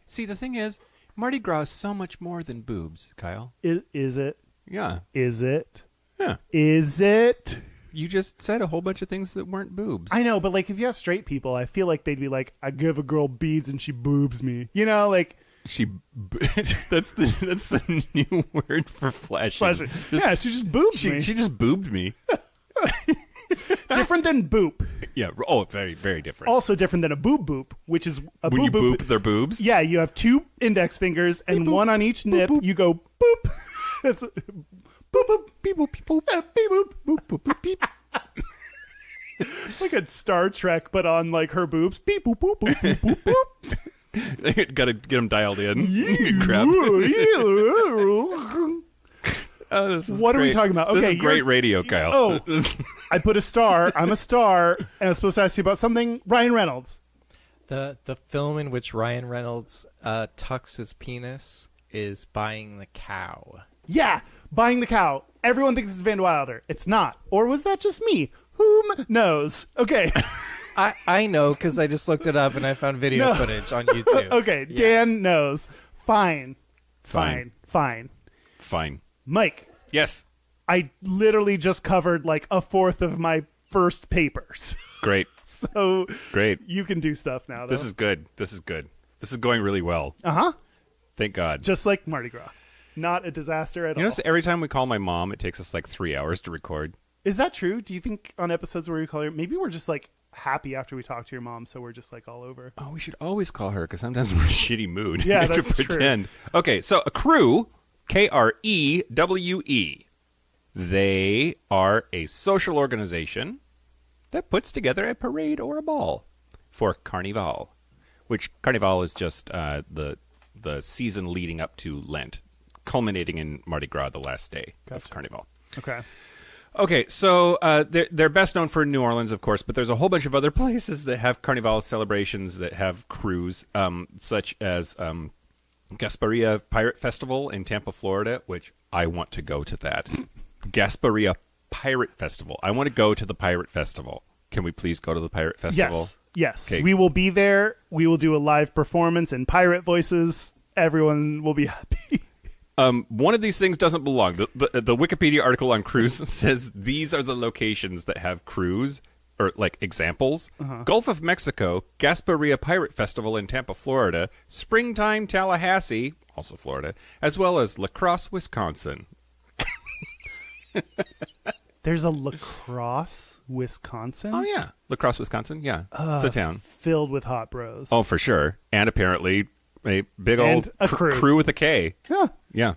see, the thing is, Mardi Gras is so much more than boobs, Kyle. Is it? Yeah. Is it? Yeah. Is it? You just said a whole bunch of things that weren't boobs. I know, but like if you have straight people, I feel like they'd be like, I give a girl beads and she boobs me. You know, like That's the new word for flashing. flashing. Yeah, she just boobs me. She just boobed me. Different than boop. Yeah. Oh, very, very different. Also different than a boob boop, which is a when you boop boop their boobs. Yeah, you have two index fingers and one on each nip. You go boop. That's boop boop beep boop beep boop beep boop boop boop boop beep. Like a Star Trek, but on like her boobs. Beep boop boop boop boop boop boop. Gotta get them dialed in. Crap. This is What are we great. talking about? This Okay, is great you're- radio, Kyle. Oh. I put a star. I'm a star, and I was supposed to ask you about something. Ryan Reynolds. The film in which Ryan Reynolds tucks his penis is Buying the Cow. Yeah, buying the cow. Everyone thinks it's Van Wilder. It's not. Or was that just me? Whom knows? Okay. I know because I just looked it up and I found video No. footage on YouTube. Okay, Yeah. Dan knows. Fine. Mike, Yes. I literally just covered like a fourth of my first papers. Great. So Great. you can do stuff now, though. This is good. This is good. This is going really well. Uh-huh. Thank God. Just like Mardi Gras. Not a disaster at You all. notice every time we call my mom, it takes us like 3 hours to record. Is that true? Do you think on episodes where we call her, maybe we're just like happy after we talk to your mom, so we're just like all over? Oh, we should always call her because sometimes we're in a shitty mood. Yeah, We have that's to true. pretend. Okay, so a crew, Krewe. They are a social organization that puts together a parade or a ball for Carnival, which Carnival is just the season leading up to Lent, culminating in Mardi Gras, the last day of Carnival. Okay. Okay, so they're best known for New Orleans, of course, but there's a whole bunch of other places that have Carnival celebrations that have crews, such as Gasparilla Pirate Festival in Tampa, Florida, which I want to go to that. Gasparilla Pirate Festival. I want to go to the Pirate Festival. Can we please go to the Pirate Festival? Yes. Okay. We will be there. We will do a live performance in pirate voices. Everyone will be happy. One of these things doesn't belong. The Wikipedia article on cruise says these are the locations that have cruise, or like examples. Gulf of Mexico, Gasparilla Pirate Festival in Tampa, Florida, Springtime Tallahassee, also Florida, as well as La Crosse, Wisconsin. There's a La Crosse, Wisconsin. Oh, yeah. La Crosse, Wisconsin. Yeah. It's a town. Filled with hot bros. Oh, for sure. And apparently a big And old a crew. crew with a K. Yeah. Yeah.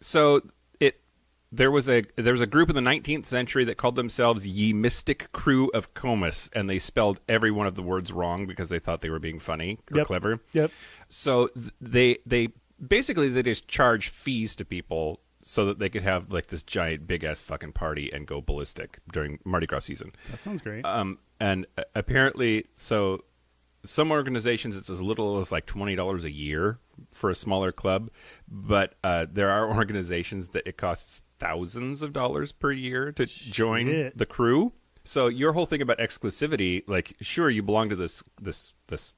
So there was a group in the 19th century that called themselves Ye Mystic Crew of Comus, and they spelled every one of the words wrong because they thought they were being funny or Yep. clever. Yep. So they basically they just charge fees to people so that they could have like this giant big ass fucking party and go ballistic during Mardi Gras season. That sounds great. And apparently, so some organizations it's as little as like $20 a year for a smaller club, but there are organizations that it costs thousands of dollars per year to join Shit. the crew. So your whole thing about exclusivity, like, sure, you belong to this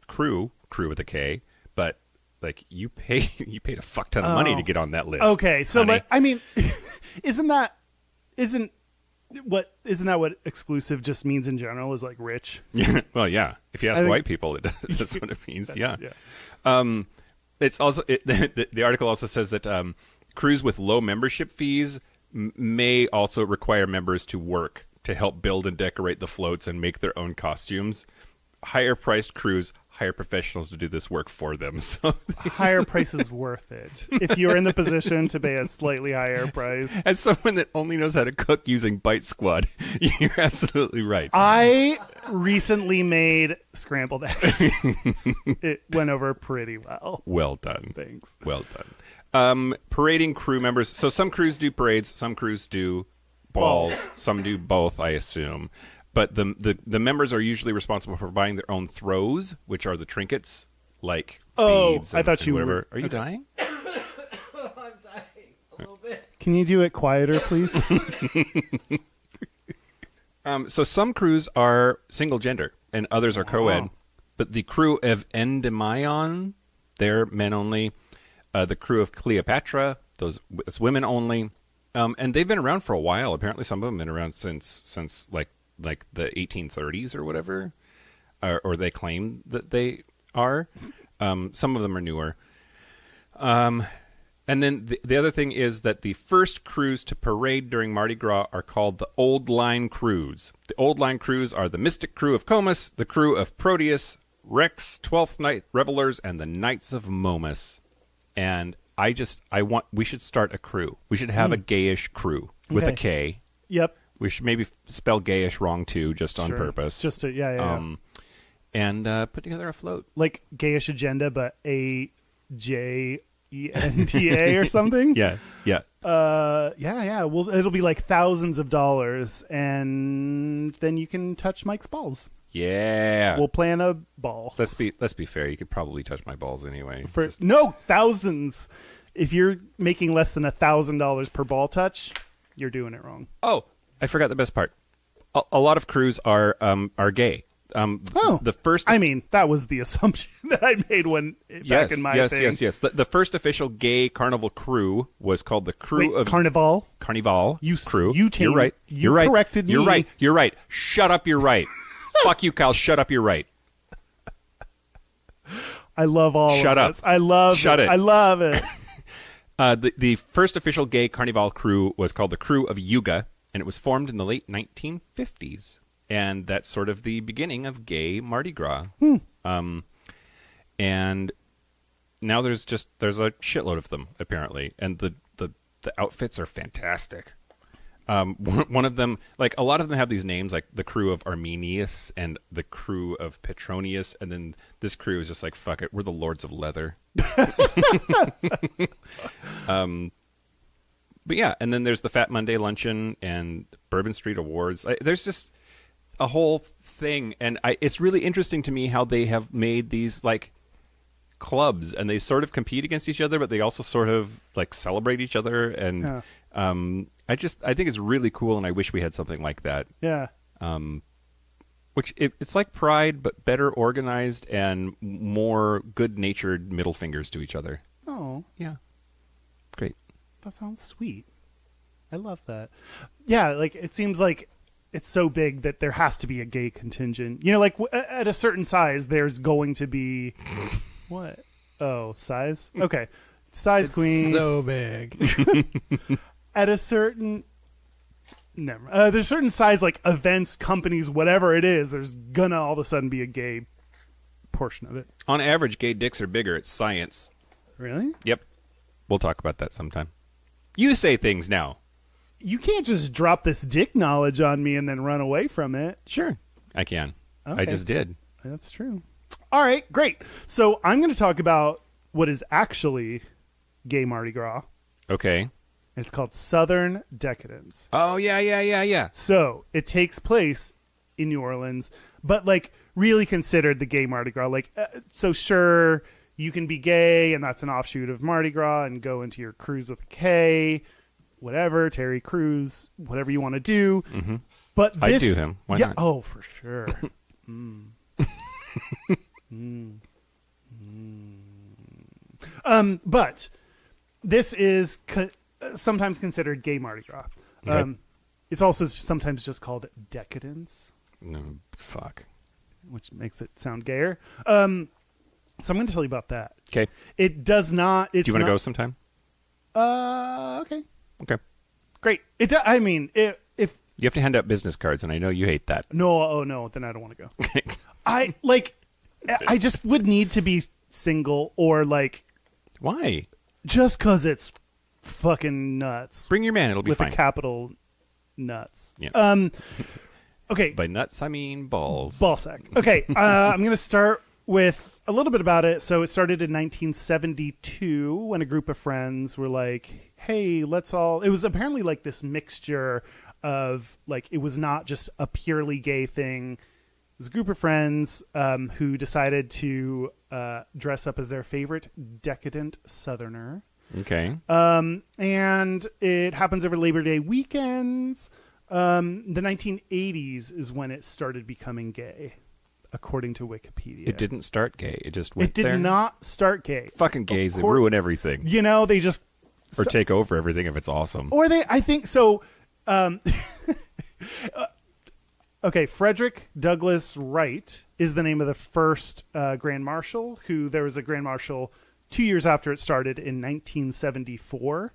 crew with a K, but like you paid a fuck ton of money to get on that list. Okay, so honey. like, I mean, isn't that what exclusive just means in general is like rich? Yeah, well, yeah. If you ask I think- white people, that's what it means. Yeah. yeah. It's also the article also says that crews with low membership fees may also require members to work to help build and decorate the floats and make their own costumes. Higher priced crews hire professionals to do this work for them. So Higher price is worth it if you're in the position to pay a slightly higher price. as someone that only knows how to cook using Bite Squad, you're absolutely right. I recently made scrambled eggs. It went over pretty well. Well done. Thanks. Well done. Parading crew members. So some crews do parades, some crews do balls, some do both, I assume. But the members are usually responsible for buying their own throws, which are the trinkets, like beads. I thought you whatever. were- Are you dying? I'm dying a little bit. Can you do it quieter, please? So some crews are single gender and others are co-ed. But the crew of Endymion, they're men only. The crew of Cleopatra, it's women only. And they've been around for a while. Apparently some of them have been around since like the 1830s or whatever, or they claim that they are. Some of them are newer. And then the other thing is that the first crews to parade during Mardi Gras are called the Old Line Crews. The Old Line Crews are the Mystic Crew of Comus, the crew of Proteus, Rex, 12th Night Revelers, and the Knights of Momus. And we should start a crew. We should have a gayish crew with a Okay. K. Yep. We should maybe spell gayish wrong too, just on Sure. purpose. Just to, yeah. And put together a float. Like gayish agenda, but AJENTA or something. Yeah. Yeah. Well, it'll be like thousands of dollars, and then you can touch Mike's balls. Yeah. We'll plan a ball. Let's be fair. You could probably touch my balls anyway. No, thousands. If you're making less than $1,000 per ball touch, you're doing it wrong. Oh, I forgot the best part. A lot of crews are gay. The first. I mean, that was the assumption that I made back in my thing. Yes. The first official gay carnival crew was called the Crew of Carnival. Carnival You crew. you changed- You're right. you You're right. corrected You're me. right. You're right. Shut up. You're right. Fuck you, Kyle. Shut up. You're right. I love all Shut of up. this. I love Shut it. I love it. The first official gay carnival crew was called the Crew of Yuga, and it was formed in the late 1950s. And that's sort of the beginning of gay Mardi Gras. And now there's a shitload of them, apparently. And the outfits are fantastic. One of them, like a lot of them have these names, like the crew of Arminius and the crew of Petronius, and then this crew is just like, fuck it, we're the Lords of Leather. But yeah, and then there's the Fat Monday Luncheon and Bourbon Street Awards. There's just a whole thing, and it's really interesting to me how they have made these like clubs, and they sort of compete against each other, but they also sort of like celebrate each other, and I think it's really cool, and I wish we had something like that. Yeah. Which it's like Pride, but better organized and more good-natured middle fingers to each other. Oh, Yeah, great. that sounds sweet. I love that. Yeah, like it seems like it's so big that there has to be a gay contingent. You know, like at a certain size, there's going to be what? Oh, size? Okay, size queen. So big. At a certain there's certain size, like events, companies, whatever it is, there's gonna all of a sudden be a gay portion of it. On average, gay dicks are bigger. It's science. Really? Yep. We'll talk about that sometime. You say things now. You can't just drop this dick knowledge on me and then run away from it. Sure. I can. Okay. I just did. That's true. All right, great. So I'm going to talk about what is actually gay Mardi Gras. Okay. And it's called Southern Decadence. Oh, yeah. So it takes place in New Orleans, but like really considered the gay Mardi Gras. Like, so sure, you can be gay, and that's an offshoot of Mardi Gras, and go into your cruise with a K, whatever, Terry Crews, whatever you want to do. Mm-hmm. But I'd this, do him. Why yeah, not? Oh, for sure. But this is sometimes considered gay Mardi Gras. Okay. It's also sometimes just called Decadence, No, fuck. which makes it sound gayer. So I'm going to tell you about that. Okay. It does not. It's Do you want to not- go sometime? Okay. Okay. Great. I mean, if You have to hand out business cards, and I know you hate that. no, oh no, then I don't want to go. I just would need to be single or like Why? just because it's fucking nuts Bring your man. It'll be with fine. a capital nuts. Yeah. Okay. By nuts, I mean balls. Ballsack. Okay, I'm going to start with a little bit about it. So it started in 1972 when a group of friends were like, hey, let's all... It was apparently like this mixture of, like, it was not just a purely gay thing. It was a group of friends who decided to dress up as their favorite decadent Southerner. Okay. And it happens over Labor Day weekends. The 1980s is when it started becoming gay, according to Wikipedia. It didn't start gay. It just went It did there. not start gay. Fucking gays, they Or- ruin everything. You know, they just... Or take over everything if it's awesome. Or they... I think so... okay, Frederick Douglass Wright is the name of the first Grand Marshal, who there was a Grand Marshal 2 years after it started in 1974.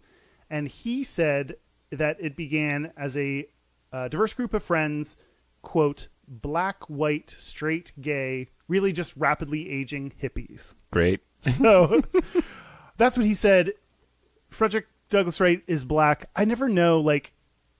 And he said that it began as a diverse group of friends, quote, black, white, straight, gay, really just rapidly aging hippies. Great. So that's what he said. Frederick Douglass Wright is black. I never know, like,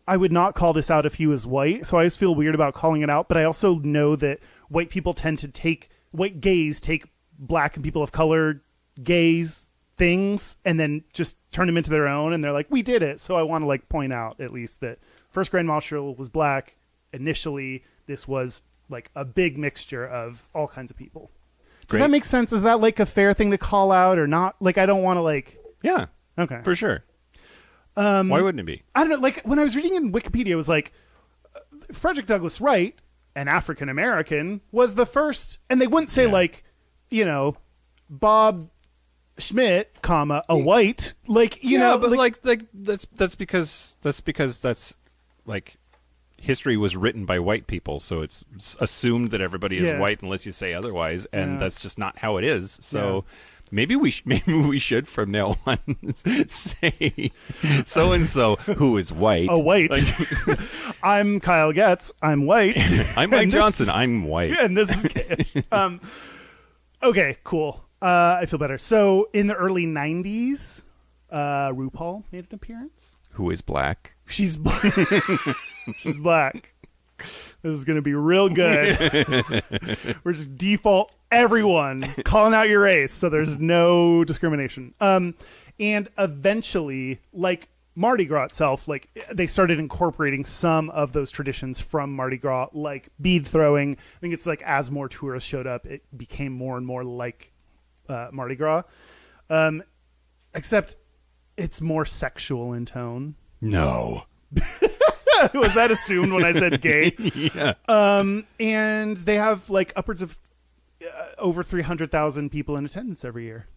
I would not call this out if he was white, so I always feel weird about calling it out, but I also know that white people tend to take, white gays take black and people of color gays things and then just turn them into their own, and they're like, we did it. So I want to, like, point out at least that first Grand Marshal was black. Initially, this was, like, a big mixture of all kinds of people. Does Great. that make sense? Is that, like, a fair thing to call out or not? Like, I don't want to, like... Yeah, Okay. for sure. Why wouldn't it be? I don't know. Like, when I was reading in Wikipedia, it was like, Frederick Douglass Wright, an African-American, was the first... And they wouldn't say, Yeah. like, you know, Bob Schmidt, comma, a white. Like, you know... but like that's because that's like history was written by white people, so it's assumed that everybody is Yeah. white unless you say otherwise, and Yeah. that's just not how it is. So maybe we should from now on say so and so who is white. a white. I'm Kyle Getz. I'm white. I'm Mike And this- Johnson. I'm white. And this is Gayish. Okay, cool. I feel better. So in the early 90s, RuPaul made an appearance. Who is black? She's black. She's black. This is going to be real good. We're just default everyone calling out your race, so there's no discrimination. And eventually, like Mardi Gras itself, like they started incorporating some of those traditions from Mardi Gras, like bead throwing. I think it's like as more tourists showed up, it became more and more like Mardi Gras. Except it's more sexual in tone. No. Was that assumed when I said gay? Yeah. And they have like upwards of over 300,000 people in attendance every year.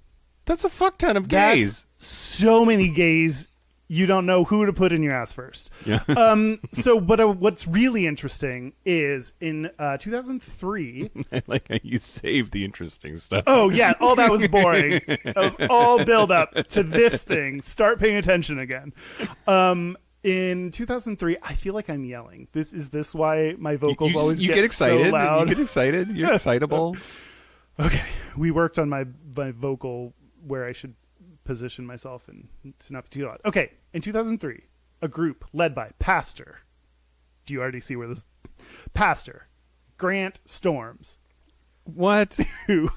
That's a fuck ton of gays. That's so many gays. You don't know who to put in your ass first. Yeah. But what's really interesting is in 2003. I like how you saved the interesting stuff. Oh yeah, all that was boring. That was all build up to this thing. Start paying attention again. In 2003, I feel like I'm yelling. Is this why my vocals always you get excited. so loud? You get excited. You're excitable. Okay, we worked on my vocal where I should position myself and to not be too loud. Okay, in 2003, a group led by Pastor. Do you already see where this? Pastor, Grant Storms. What? Who?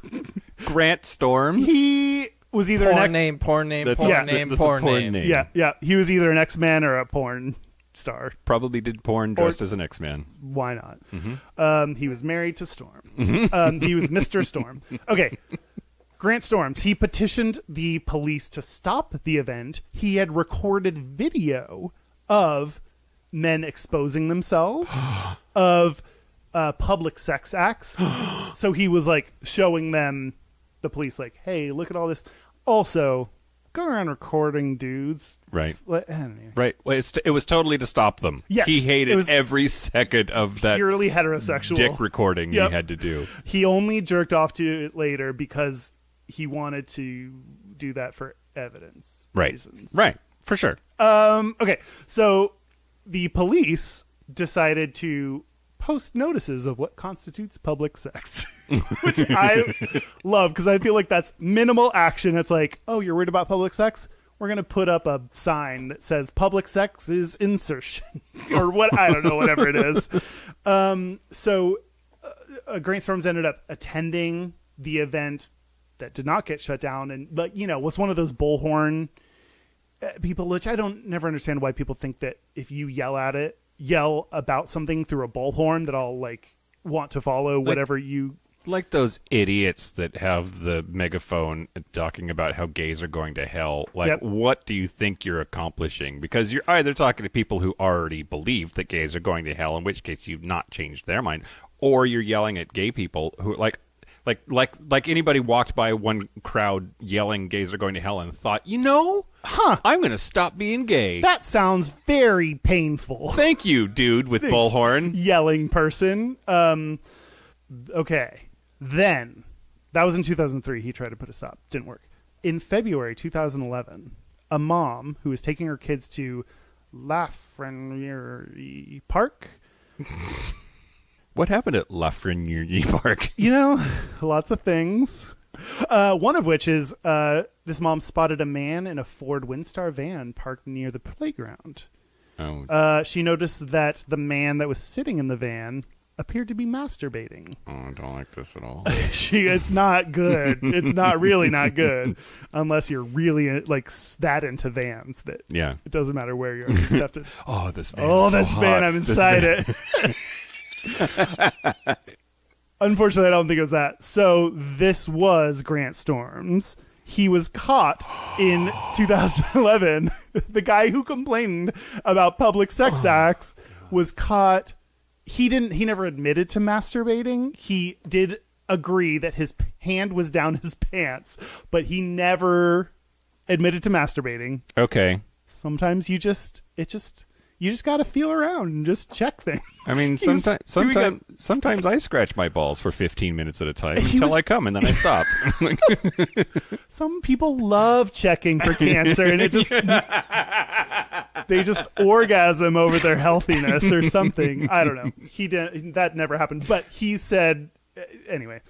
Grant Storms? He was either Porn an name, porn name, That's porn a- name, that's a porn porn name. name. yeah. He was either an X-Man or a porn star. Probably did porn dressed as an X-Man. Why not? Mm-hmm. He was married to Storm. He was Mr. Storm. Okay. Grant Storms. He petitioned the police to stop the event. He had recorded video of men exposing themselves, of public sex acts. So he was like showing them, the police, like, hey, look at all this. Also, go around recording dudes. Right. I don't know. Right. Well, it was totally to stop them. Yes, He it hated was every second of that Purely heterosexual dick recording Yep. he had to do. He only jerked off to it later because he wanted to do that for evidence reasons. Right. For sure. Okay, so the police decided to post notices of what constitutes public sex, which I love because I feel like that's minimal action. It's like, oh, you're worried about public sex? We're going to put up a sign that says public sex is insertion or what, I don't know, whatever it is. So Grant Storms ended up attending the event that did not get shut down and, like, you know, was one of those bullhorn people, which I don't never understand why people think that if you yell about something through a bullhorn that I'll like want to follow whatever you Like those idiots that have the megaphone talking about how gays are going to hell. Like, Yep. What do you think you're accomplishing? Because you're either talking to people who already believe that gays are going to hell, in which case you've not changed their mind, or you're yelling at gay people who like anybody walked by one crowd yelling gays are going to hell and thought, I'm going to stop being gay. that sounds very painful. Thank you, dude with bullhorn. Yelling person. Okay. Then that was in 2003. He tried to put a stop. Didn't work. In February 2011, a mom who was taking her kids to Lafreniere Park. What happened at Lafreniere Park? Lots of things. One of which is this mom spotted a man in a Ford Windstar van parked near the playground. Oh, She noticed that the man that was sitting in the van appeared to be masturbating. I don't like this at all. It's not good. It's really not good unless you're really like that into vans that Yeah. it doesn't matter where you're. You just have to. Oh, this van. Oh, is so this van! hot. I'm This inside van- it. Unfortunately, I don't think it was that. So this was Grant Storms. He was caught in 2011. The guy who complained about public sex acts was caught. He never admitted to masturbating. He did agree that his hand was down his pants, but he never admitted to masturbating. Okay. Sometimes you just got to feel around and just check things. I mean, He was sometimes I scratch my balls for 15 minutes at a time He until was- I come, and then I stop. Some people love checking for cancer, and they just orgasm over their healthiness or something. I don't know. That never happened. But he said, anyway.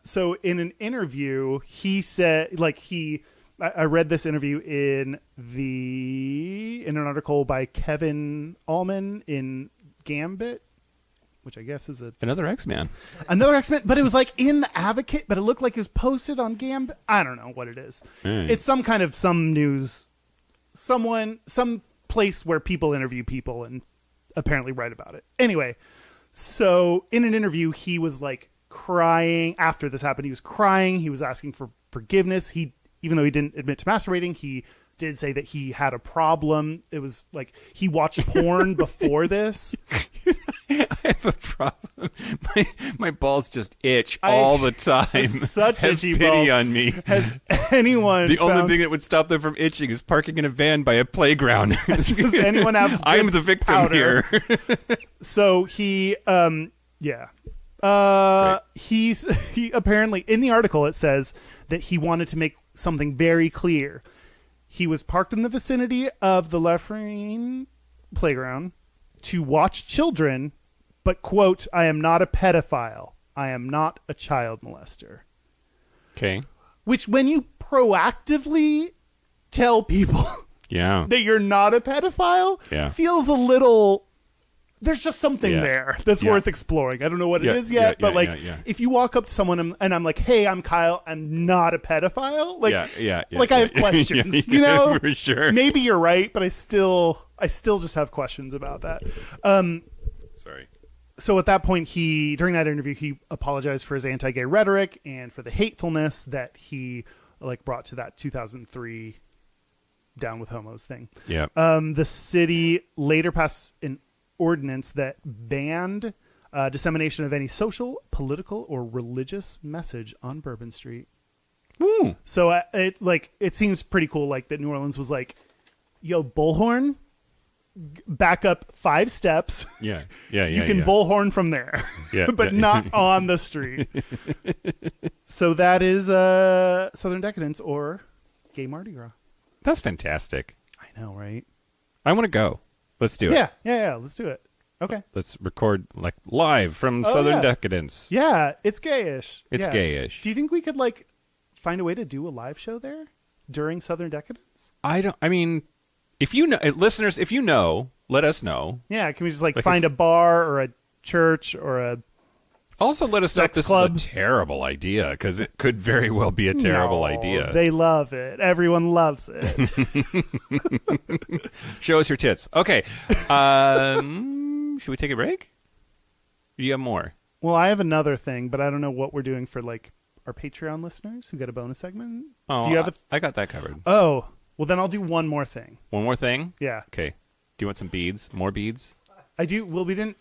So in an interview, he said, I read this interview in an article by Kevin Allman in Gambit, which I guess is Another X-Man. another X-Men, but it was like in the Advocate, but it looked like it was posted on Gambit. I don't know what it is. Mm. It's some news, some place where people interview people and apparently write about it. Anyway, so in an interview, he was like crying after this happened. He was crying. He was asking for forgiveness. Even though he didn't admit to masturbating, he did say that he had a problem. It was like he watched porn before this. I have a problem. My balls just itch all the time. Such Have itchy pity balls. on me. Has anyone The only found- thing that would stop them from itching is parking in a van by a playground. Does anyone have I'm whipped the victim powder? here. So he he apparently, in the article it says that he wanted to make something very clear. He was parked in the vicinity of the Lafreniere playground to watch children, but, quote, I am not a pedophile. I am not a child molester. Okay. Which, when you proactively tell people Yeah. that you're not a pedophile, Yeah. feels a little... There's just something Yeah. there that's Yeah. worth exploring. I don't know what Yeah, it is yet, yeah, but yeah. if you walk up to someone and I'm like, "Hey, I'm Kyle. I'm not a pedophile." Yeah. I have questions. You know, for sure. Maybe you're right, but I still just have questions about that. Sorry. So at that point, during that interview, he apologized for his anti-gay rhetoric and for the hatefulness that he brought to that 2003 down with homos thing. Yeah. The city later passed an ordinance that banned dissemination of any social, political, or religious message on Bourbon Street. Ooh. So it's like, it seems pretty cool, like that New Orleans was like, yo, bullhorn, back up 5 steps. Yeah. You can bullhorn from there, Yeah, but yeah. not on the street. So that is Southern Decadence or Gay Mardi Gras. That's fantastic. I know, right? I want to go. Let's do it. Yeah. Let's do it. Okay. Let's record like live from Oh, Southern yeah. Decadence. Yeah, it's gayish. It's Yeah. gayish. Do you think we could like find a way to do a live show there during Southern Decadence? I mean, if you know, listeners, if you know, let us know. Yeah, can we just like Like find if- a bar or a church or a Also, let us know if Sex this club. is a terrible idea, because it could very well be a terrible No, idea. They love it. Everyone loves it. Show us your tits. Okay. Should we take a break? Do you have more? Well, I have another thing, but I don't know what we're doing for like our Patreon listeners who get a bonus segment. Oh, Do you have a? I got that covered. Oh, well then I'll do one more thing. One more thing? Yeah, Okay. Do you want some beads? More beads? I do. Well, we didn't.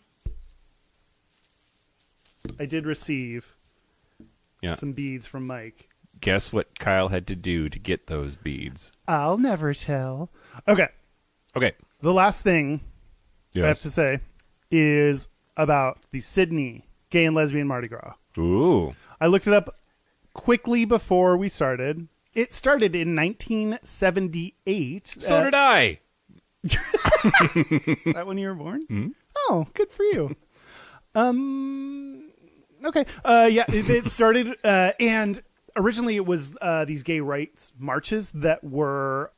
I did receive Yeah. some beads from Mike. Guess what Kyle had to do to get those beads? I'll never tell. Okay, Okay. the last thing I have Yes. to say is about the Sydney Gay and Lesbian Mardi Gras. Ooh. I looked it up quickly before we started. It started in 1978. So did I. Is that when you were born? Hmm? Oh, good for you. Okay. Yeah, it started, and originally it was these gay rights marches that were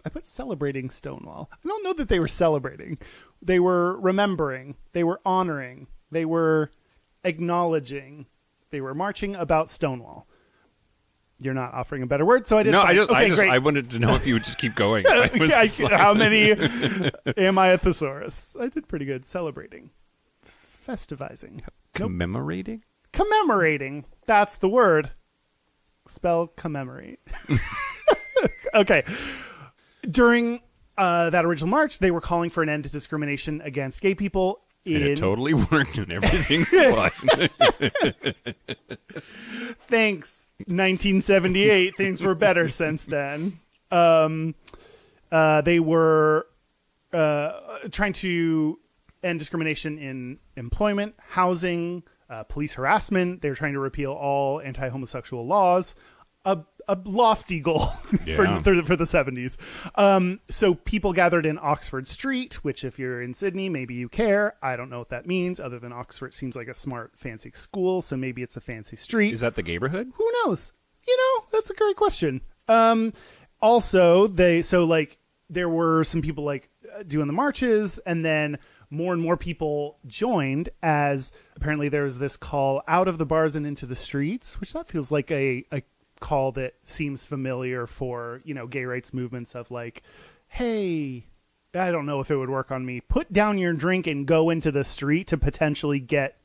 I put celebrating Stonewall. I don't know that they were celebrating. They were remembering. They were honoring. They were acknowledging. They were marching about Stonewall. You're not offering a better word, so I didn't. No, Okay, great. I wanted to know if you would just keep going. I was like- How many am I a thesaurus? I did pretty good. Celebrating. Festivizing. Nope. Commemorating? Commemorating. That's the word. Spell commemorate. Okay. During that original march, they were calling for an end to discrimination against gay people. And it totally worked and everything's fine. Thanks. 1978. Things were better since then. They were trying to end discrimination in employment, housing, police harassment. They were trying to repeal all anti-homosexual laws. A lofty goal Yeah. for the 70s. So people gathered in Oxford Street, which if you're in Sydney, maybe you care. I don't know what that means, other than Oxford seems like a smart, fancy school, so maybe it's a fancy street. Is that the neighborhood? Who knows? You know, that's a great question. Also, there were some people like doing the marches, and then more and more people joined as apparently there was this call out of the bars and into the streets, which that feels like a call that seems familiar for, you know, gay rights movements of like, hey, I don't know if it would work on me. Put down your drink and go into the street to potentially get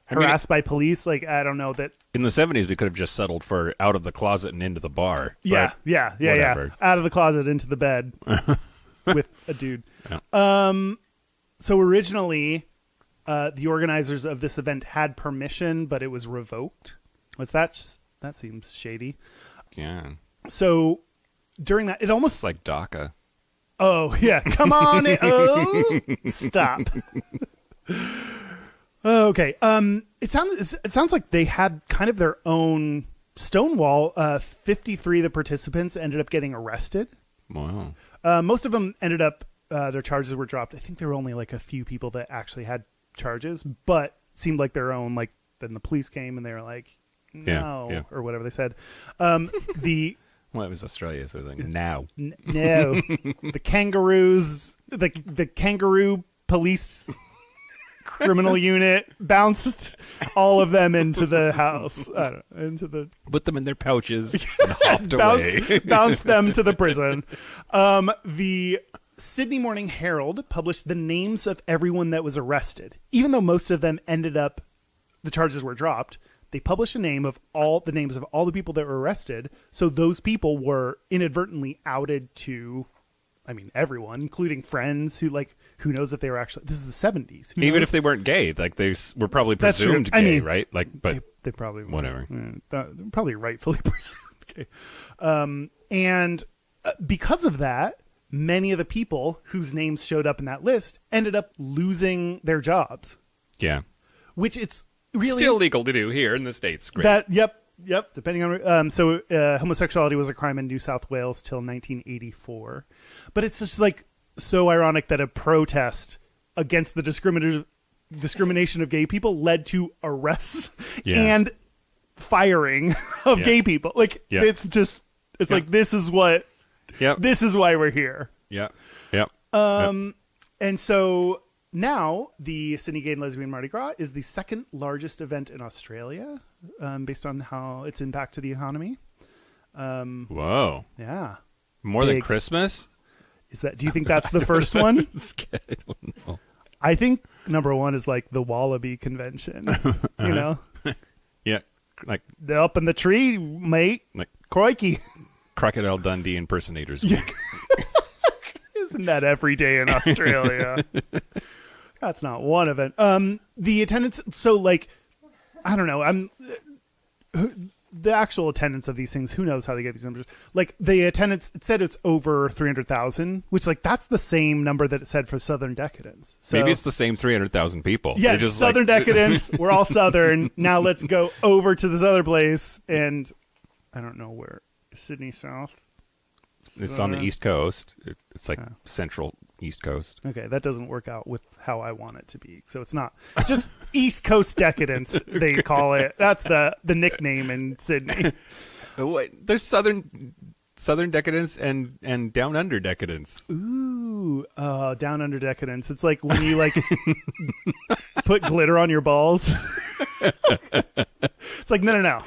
harassed by police. Like, I don't know that. In the 70s, we could have just settled for out of the closet and into the bar. Yeah, but yeah. whatever. Out of the closet into the bed with a dude. Yeah. So originally, the organizers of this event had permission, but it was revoked. That seems shady. Yeah. So during that, it almost It's like DACA. Oh, yeah. Come on. Stop. Okay. It sounds like they had kind of their own Stonewall. 53 of the participants ended up getting arrested. Wow. Most of them ended up, their charges were dropped. I think there were only like a few people that actually had charges, but seemed like their own, like, then the police came and they were like, no, Yeah. or whatever they said. The Well, it was Australia, so it was like, now. No, the kangaroos, the kangaroo police criminal unit bounced all of them into the house. I don't know, into the Put them in their pouches and hopped away. bounced them to the prison. The Sydney Morning Herald published the names of everyone that was arrested, even though most of them ended up, the charges were dropped. they published the names of all the people that were arrested. So those people were inadvertently outed to, I mean, everyone, including friends who knows if they were actually, this is the 70s. Who Even knows? if they weren't gay, like they were probably That's true. presumed I gay, mean, right? Like, but they probably were. whatever. They're probably rightfully presumed gay. And because of that, many of the people whose names showed up in that list ended up losing their jobs, yeah, which it's really still legal to do here in the States. Great. that. Yep. Depending on homosexuality was a crime in New South Wales till 1984, but it's just like so ironic that a protest against the discrimination of gay people led to arrests and firing of gay people. Like it's just like this is what. Yep. This is why we're here. Yep. Yep. And so now the Sydney Gay and Lesbian Mardi Gras is the second largest event in Australia, based on how its impact to the economy. Whoa. Yeah. More than Christmas? Do you think that's the first one? I don't know. I think number one is like the Wallaby Convention. You know? Yeah. Like They're up in the tree, mate. Like Crikey. Crocodile Dundee impersonators week. Isn't that every day in Australia? That's not one event. The attendance. So, like, I don't know. The actual attendance of these things. Who knows how they get these numbers? Like the attendance. It said it's over 300,000, which like that's the same number that it said for Southern Decadence. So, Maybe it's the same 300,000 people. yeah, They're just Southern like... Decadence. We're all Southern. Now let's go over to this other place, and I don't know where. Sydney South. It's on the East Coast. It's like central East Coast. Okay, that doesn't work out with how I want it to be. So it's not just East Coast Decadence. They call it. That's the nickname in Sydney. There's Southern Decadence and Down Under Decadence. Ooh, Down Under Decadence. It's like when you like put glitter on your balls. It's like no.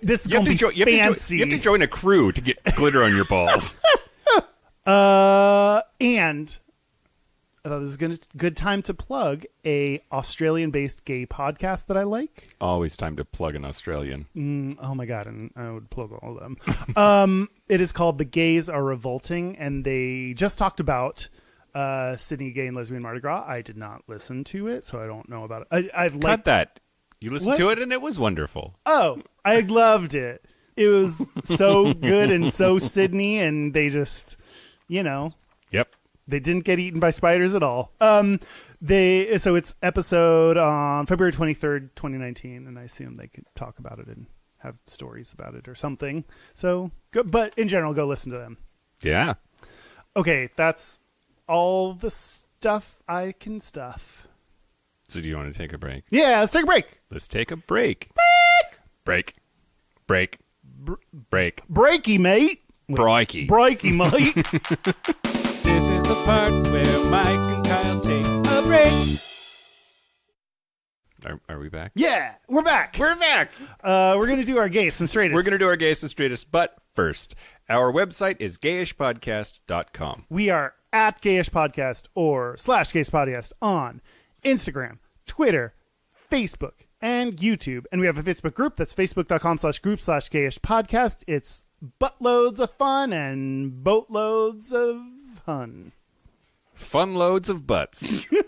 This is going to be fancy. You have to join a crew to get glitter on your balls. And I thought this was a good time to plug a Australian-based gay podcast that I like. Always time to plug an Australian. Oh my god, and I would plug all of them. It is called The Gays Are Revolting, and they just talked about Sydney Gay and Lesbian Mardi Gras. I did not listen to it, so I don't know about it. I've liked Cut that. You listened to it, and it was wonderful. Oh, I loved it. It was so good and so Sydney, and they just, Yep. They didn't get eaten by spiders at all. So it's episode on February 23rd, 2019, and I assume they could talk about it and have stories about it or something. So, but in general, go listen to them. Yeah. Okay, that's all the stuff I can stuff. So do you want to take a break? Yeah, let's take a break. Let's take a break. Break. Breaky, mate. Breaky. Breaky, mate. This is the part where Mike and Kyle take a break. Are we back? Yeah, we're back. We're back. We're going to do our gays and straightest. We're going to do our gayest and straightest, but first, our website is gayishpodcast.com. We are at Gayish Podcast or /Gayish Podcast on Instagram, Twitter, Facebook, and YouTube. And we have a Facebook group that's facebook.com/group/Gayish Podcast. It's buttloads of fun and boatloads of fun. Fun loads of butts. We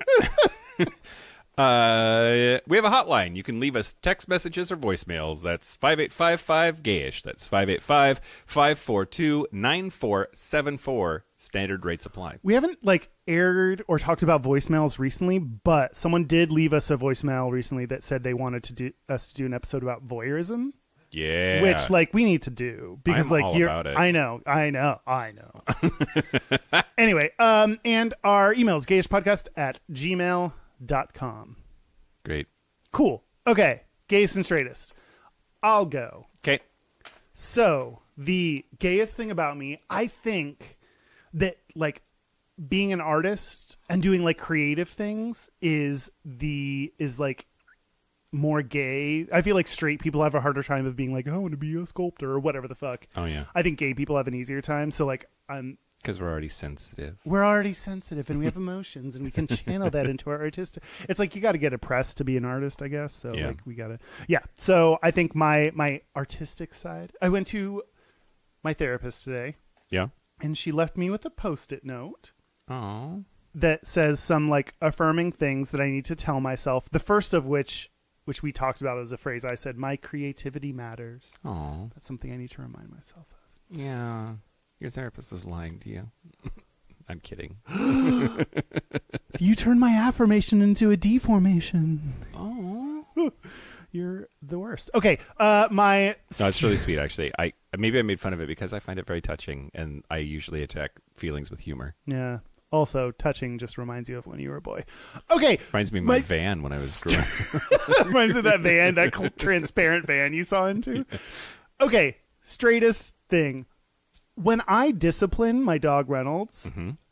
have a hotline. You can leave us text messages or voicemails. That's 585-5-GAYISH. That's 585-542-9474. Standard rates apply. We haven't aired or talked about voicemails recently, but someone did leave us a voicemail recently that said they wanted to us to do an episode about voyeurism. Yeah. Which we need to do because I'm all about it. I know. Anyway, and our email is gayishpodcast@gmail.com. Great. Cool. Okay. Gayest and straightest. I'll go. Okay. So the gayest thing about me, I think that being an artist and doing creative things is more gay. I feel like straight people have a harder time of being I want to be a sculptor or whatever the fuck. Oh yeah. I think gay people have an easier time. So Because we're already sensitive. We're already sensitive, and we have emotions, and we can channel that into our artistic. It's like you got to get oppressed to be an artist, I guess. So Yeah. like we got to. Yeah. So I think my artistic side. I went to my therapist today, Yeah. and she left me with a Post-it note Oh. that says some like affirming things that I need to tell myself. The first of which we talked about as a phrase. I said, "My creativity matters." Oh. That's something I need to remind myself of. Yeah. Your therapist is lying to you. I'm kidding. You turned my affirmation into a deformation. Oh. You're the worst. Okay, my... No, it's really sweet, actually. Maybe I made fun of it because I find it very touching, and I usually attack feelings with humor. Yeah. Also, touching just reminds you of when you were a boy. Okay. Reminds me of my van when I was growing up. Reminds me of that van, that transparent van you saw into. Okay, straightest thing. When I discipline my dog Reynolds,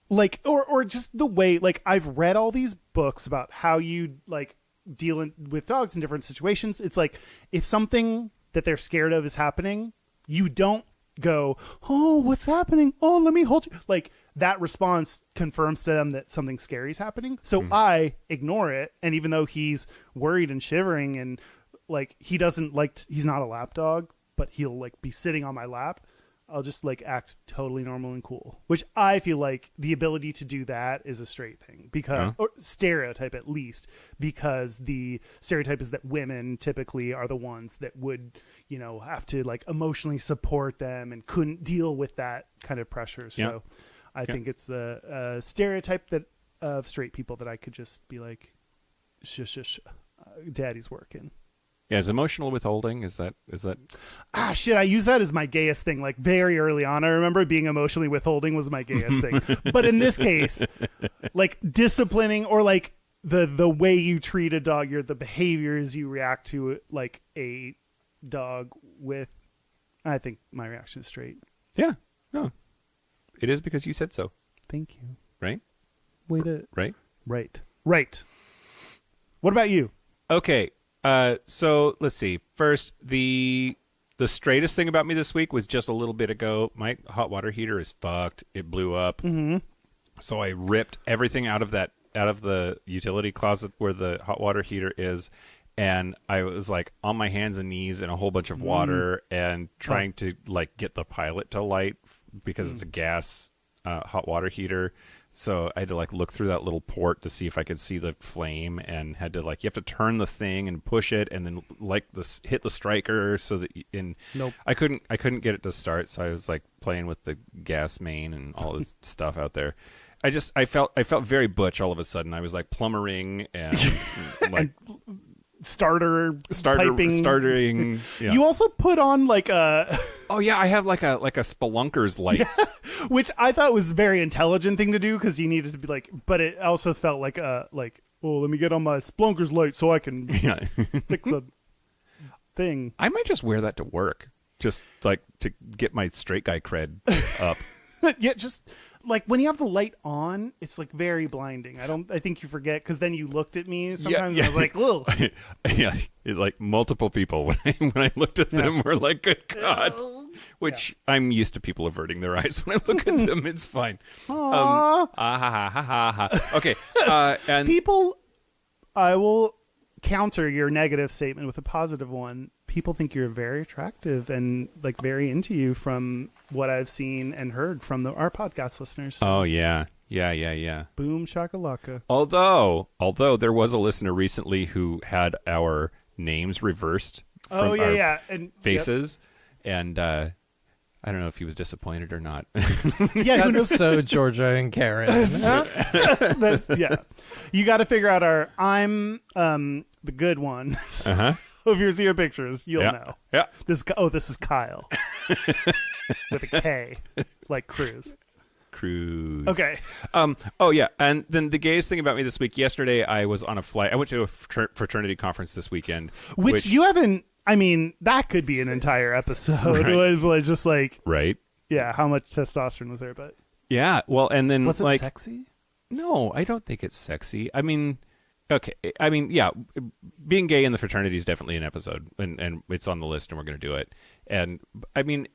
like, or just the way, like, I've read all these books about how you, like, deal with dogs in different situations. It's like, if something that they're scared of is happening, you don't go, "Oh, what's happening? Oh, let me hold you." Like, that response confirms to them that something scary is happening. So I ignore it. And even though he's worried and shivering and, like, he doesn't like, he's not a lap dog, but he'll, like, be sitting on my lap, I'll just like act totally normal and cool, which I feel like the ability to do that is a straight thing because, or stereotype at least, because the stereotype is that women typically are the ones that would, you know, have to like emotionally support them and couldn't deal with that kind of pressure. So I think it's a stereotype that of straight people that I could just be like, shush, daddy's working. Yeah, is emotional withholding, is that Ah, shit, I use that as my gayest thing, like very early on. I remember being emotionally withholding was my gayest thing. But in this case, like disciplining or like the way you treat a dog, the behaviors you react to like a dog with, I think my reaction is straight. Yeah. No. It is because you said so. Thank you. Right? Right. Right? Right. What about you? Okay. So let's see. First, the straightest thing about me this week was just a little bit ago. My hot water heater is fucked. It blew up. Mm-hmm. So I ripped everything out of the utility closet where the hot water heater is, and I was like on my hands and knees in a whole bunch of water and trying to like get the pilot to light because it's a gas hot water heater. So I had to like look through that little port to see if I could see the flame, and had to like, you have to turn the thing and push it and then like hit the striker so that Nope. I couldn't get it to start. So I was like playing with the gas main and all this stuff out there. I felt very butch all of a sudden. I was like plumbering and like startering. Yeah. You also put on like a Oh yeah, I have like a spelunker's light. which I thought was a very intelligent thing to do because you needed to be like, but it also felt like oh, let me get on my Splunker's light so I can fix a thing. I might just wear that to work, just like to get my straight guy cred up. Yeah, just like when you have the light on, it's like very blinding. I think you forget because then you looked at me sometimes and I was like, ugh. Yeah, like multiple people when I looked at them were like, good God. Which I'm used to people averting their eyes when I look at them. It's fine. Okay. And People, I will counter your negative statement with a positive one. People think you're very attractive and like very into you from what I've seen and heard from our podcast listeners. oh yeah. Boom shakalaka. Although there was a listener recently who had our names reversed from Oh our and faces, and I don't know if he was disappointed or not. Yeah, who knows? That's so Georgia and Karen. Yeah. You got to figure out I'm the good one. Uh-huh. If you see your pictures, you'll know. Yeah. This is Kyle with a K, like Cruz. Cruise. Okay. Oh yeah, and then the gayest thing about me this week. Yesterday, I was on a flight. I went to a fraternity conference this weekend, Which you haven't. I mean, that could be an entire episode. Right. It was just like, right. yeah, how much testosterone was there? But Yeah. Well, and then was it like, sexy? no, I don't think it's sexy. I mean, okay. I mean, yeah, being gay in the fraternity is definitely an episode, and it's on the list, and we're going to do it. And I mean,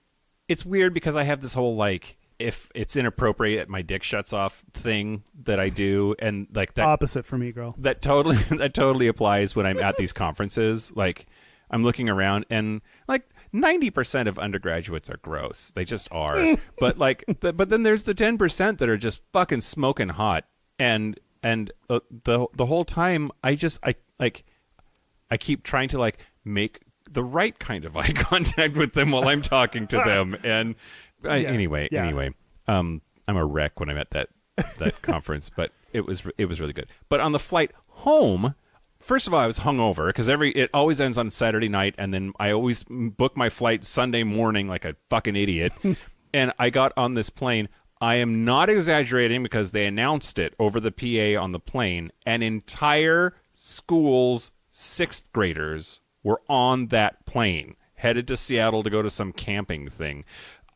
it's weird because I have this whole like if it's inappropriate, my dick shuts off thing that I do, and like that Opposite for me, girl. that totally applies when I'm at these conferences. Like I'm looking around and like 90% of undergraduates are gross. They just are. But but then there's the 10% that are just fucking smoking hot. And the whole time I keep trying to like make the right kind of eye contact with them while I'm talking to them. And anyway, I'm a wreck when I'm at that conference, but it was really good. But on the flight home, first of all, I was hungover because it always ends on Saturday night, and then I always book my flight Sunday morning like a fucking idiot. And I got on this plane. I am not exaggerating because they announced it over the PA on the plane. An entire school's sixth graders were on that plane, headed to Seattle to go to some camping thing.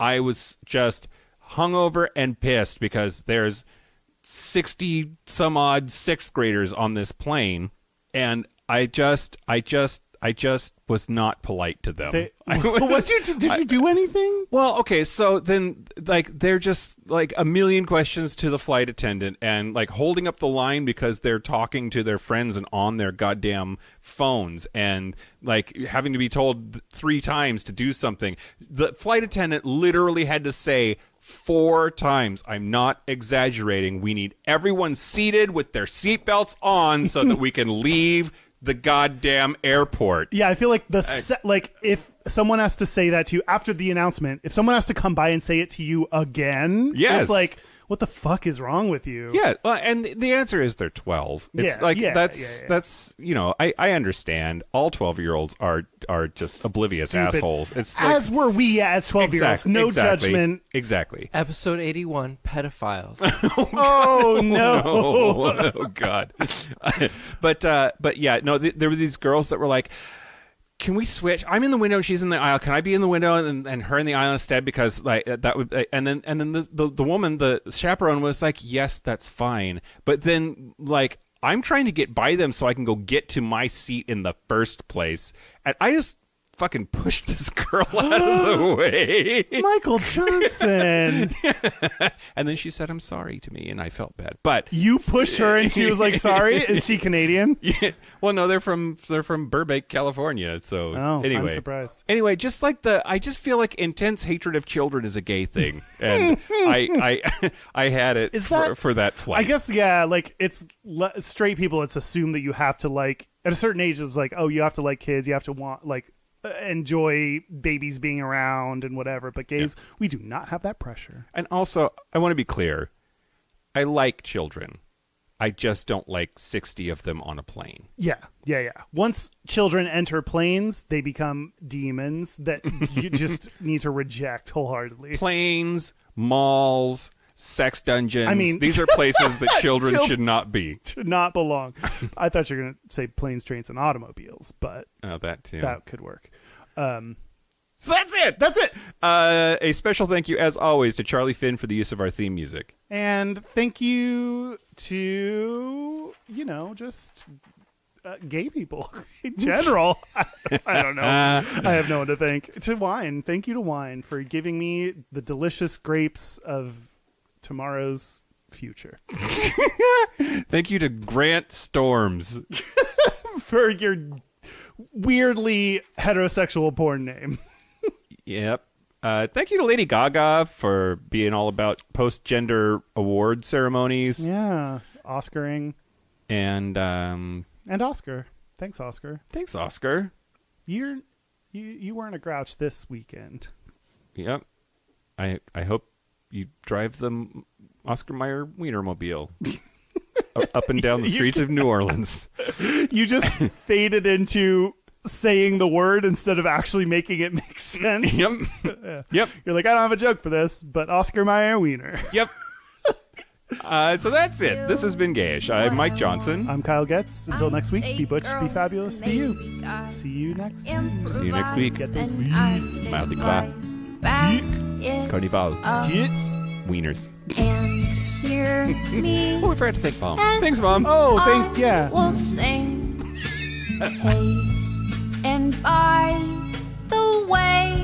I was just hungover and pissed because there's 60 some odd sixth graders on this plane, and I just was not polite to them. Did you do anything? Well, okay, so then like they're just like a million questions to the flight attendant and like holding up the line because they're talking to their friends and on their goddamn phones and like having to be told 3 times to do something. The flight attendant literally had to say 4 times, I'm not exaggerating, we need everyone seated with their seatbelts on so that we can leave the goddamn airport. Yeah, I feel like like if someone has to say that to you after the announcement, if someone has to come by and say it to you again, yes. It's like, what the fuck is wrong with you? Yeah, well, and the answer is they're 12. It's that's you know, I understand. All 12-year-olds are just oblivious Stupid. assholes. It's like, as were we as 12-year-olds. No judgment. Exactly. Episode 81, pedophiles. Oh no. No. Oh god. but yeah, no. There were these girls that were like, can we switch? I'm in the window, she's in the aisle. Can I be in the window and her in the aisle instead? Because like that would. And then the woman, the chaperone, was like, yes, that's fine. But then like I'm trying to get by them so I can go get to my seat in the first place, and I just fucking pushed this girl out of the way. Michael Johnson. And then she said, I'm sorry to me, and I felt bad. But You pushed her and she was like, sorry? Is she Canadian? yeah, well, no, they're from Burbank, California. So anyway, I'm surprised. Anyway, just like I just feel like intense hatred of children is a gay thing, and I had it for that flight. I guess, yeah, like it's straight people. It's assumed that you have to like at a certain age. It's like, oh, you have to like kids. You have to want like enjoy babies being around and whatever. But gays, we do not have that pressure. And also, I want to be clear. I like children. I just don't like 60 of them on a plane. Yeah. Once children enter planes, they become demons that you just need to reject wholeheartedly. Planes, malls, sex dungeons. I mean, these are places that children should not be. Should not belong. I thought you were going to say planes, trains, and automobiles, but that too. that could work. So that's it. That's it. A special thank you, as always, to Charlie Finn for the use of our theme music. And thank you to, just gay people in general. I don't know. I have no one to thank. To wine. Thank you to wine for giving me the delicious grapes of tomorrow's future. Thank you to Grant Storms for your weirdly heterosexual porn name. Yep. Thank you to Lady Gaga for being all about post-gender award ceremonies. Yeah. Oscaring. And Oscar. Thanks, Oscar. Thanks, Oscar. You weren't a grouch this weekend. Yep. I hope you drive the Oscar Mayer Wienermobile up and down the streets of New Orleans. You just faded into saying the word instead of actually making it make sense. Yep. Yeah. Yep. You're like, I don't have a joke for this, but Oscar Mayer Wiener. Yep. So that's it. This has been Gayish. I'm Mike Johnson. I'm Kyle Getz. Until next week, be butch, be fabulous, be you. See you next week. See you next week. Get those weeds. Mardi Gras. Carnival. Wieners. And hear me. Oh, we forgot to thank Mom. Thanks, Mom. Oh, yeah. We'll sing. Hey, and by the way,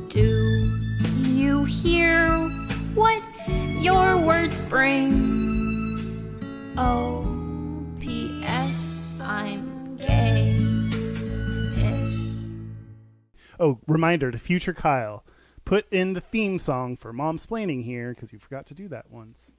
do spring. Oh, P.S. I'm gay. Oh, reminder to future Kyle. Put in the theme song for Momsplaining here, because you forgot to do that once.